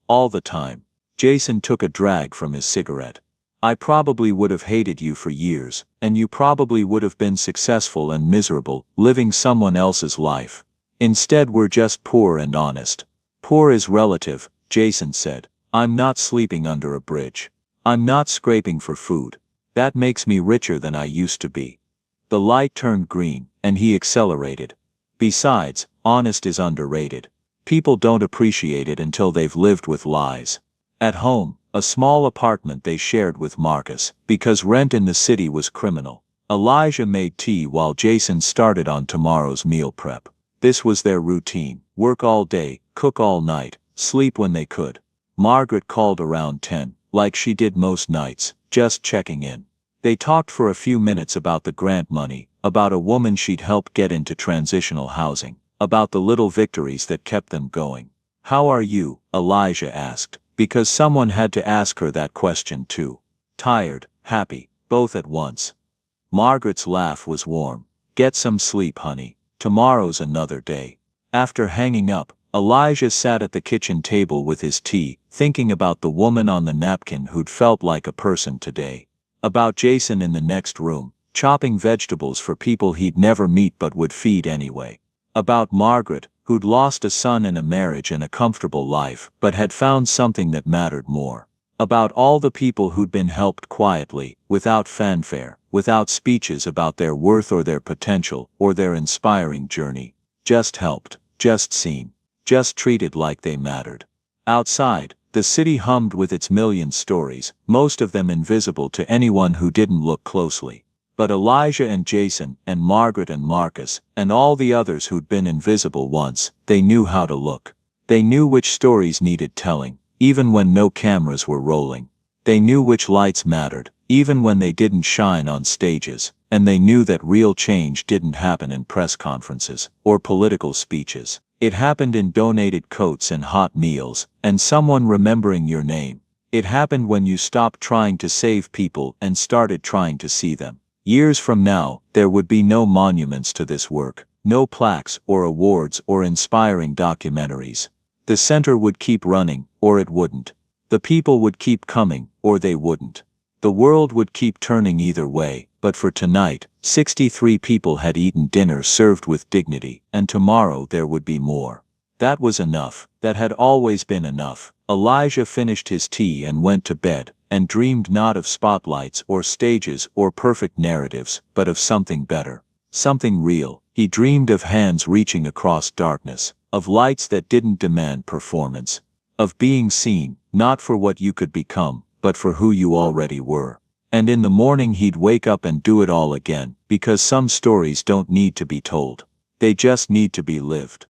all the time. Jason took a drag from his cigarette. I probably would have hated you for years, and you probably would have been successful and miserable, living someone else's life. Instead we're just poor and honest. Poor is relative, Jason said. I'm not sleeping under a bridge. I'm not scraping for food. That makes me richer than I used to be. The light turned green, and he accelerated. Besides, honest is underrated. People don't appreciate it until they've lived with lies. At home, a small apartment they shared with Marcus, because rent in the city was criminal. Elijah made tea while Jason started on tomorrow's meal prep. This was their routine: work all day, cook all night, sleep when they could. Margaret called around 10, like she did most nights, just checking in. They talked for a few minutes about the grant money, about a woman she'd helped get into transitional housing, about the little victories that kept them going. How are you? Elijah asked, because someone had to ask her that question too. Tired, happy, both at once. Margaret's laugh was warm. Get some sleep, honey. Tomorrow's another day. After hanging up, Elijah sat at the kitchen table with his tea, thinking about the woman on the napkin who'd felt like a person today. About Jason in the next room, chopping vegetables for people he'd never meet but would feed anyway. About Margaret, who'd lost a son and a marriage and a comfortable life, but had found something that mattered more. About all the people who'd been helped quietly, without fanfare, without speeches about their worth or their potential, or their inspiring journey. Just helped, just seen, just treated like they mattered. Outside, the city hummed with its million stories, most of them invisible to anyone who didn't look closely. But Elijah and Jason, and Margaret and Marcus, and all the others who'd been invisible once, they knew how to look. They knew which stories needed telling, even when no cameras were rolling. They knew which lights mattered, even when they didn't shine on stages, and they knew that real change didn't happen in press conferences, or political speeches. It happened in donated coats and hot meals, and someone remembering your name. It happened when you stopped trying to save people and started trying to see them. Years from now, there would be no monuments to this work, no plaques or awards or inspiring documentaries. The center would keep running, or it wouldn't. The people would keep coming, or they wouldn't. The world would keep turning either way, but for tonight, 63 people had eaten dinner served with dignity, and tomorrow there would be more. That was enough. That had always been enough. Elijah finished his tea and went to bed, and dreamed not of spotlights or stages or perfect narratives, but of something better. Something real. He dreamed of hands reaching across darkness, of lights that didn't demand performance, of being seen, not for what you could become, but for who you already were. And in the morning he'd wake up and do it all again, because some stories don't need to be told. They just need to be lived.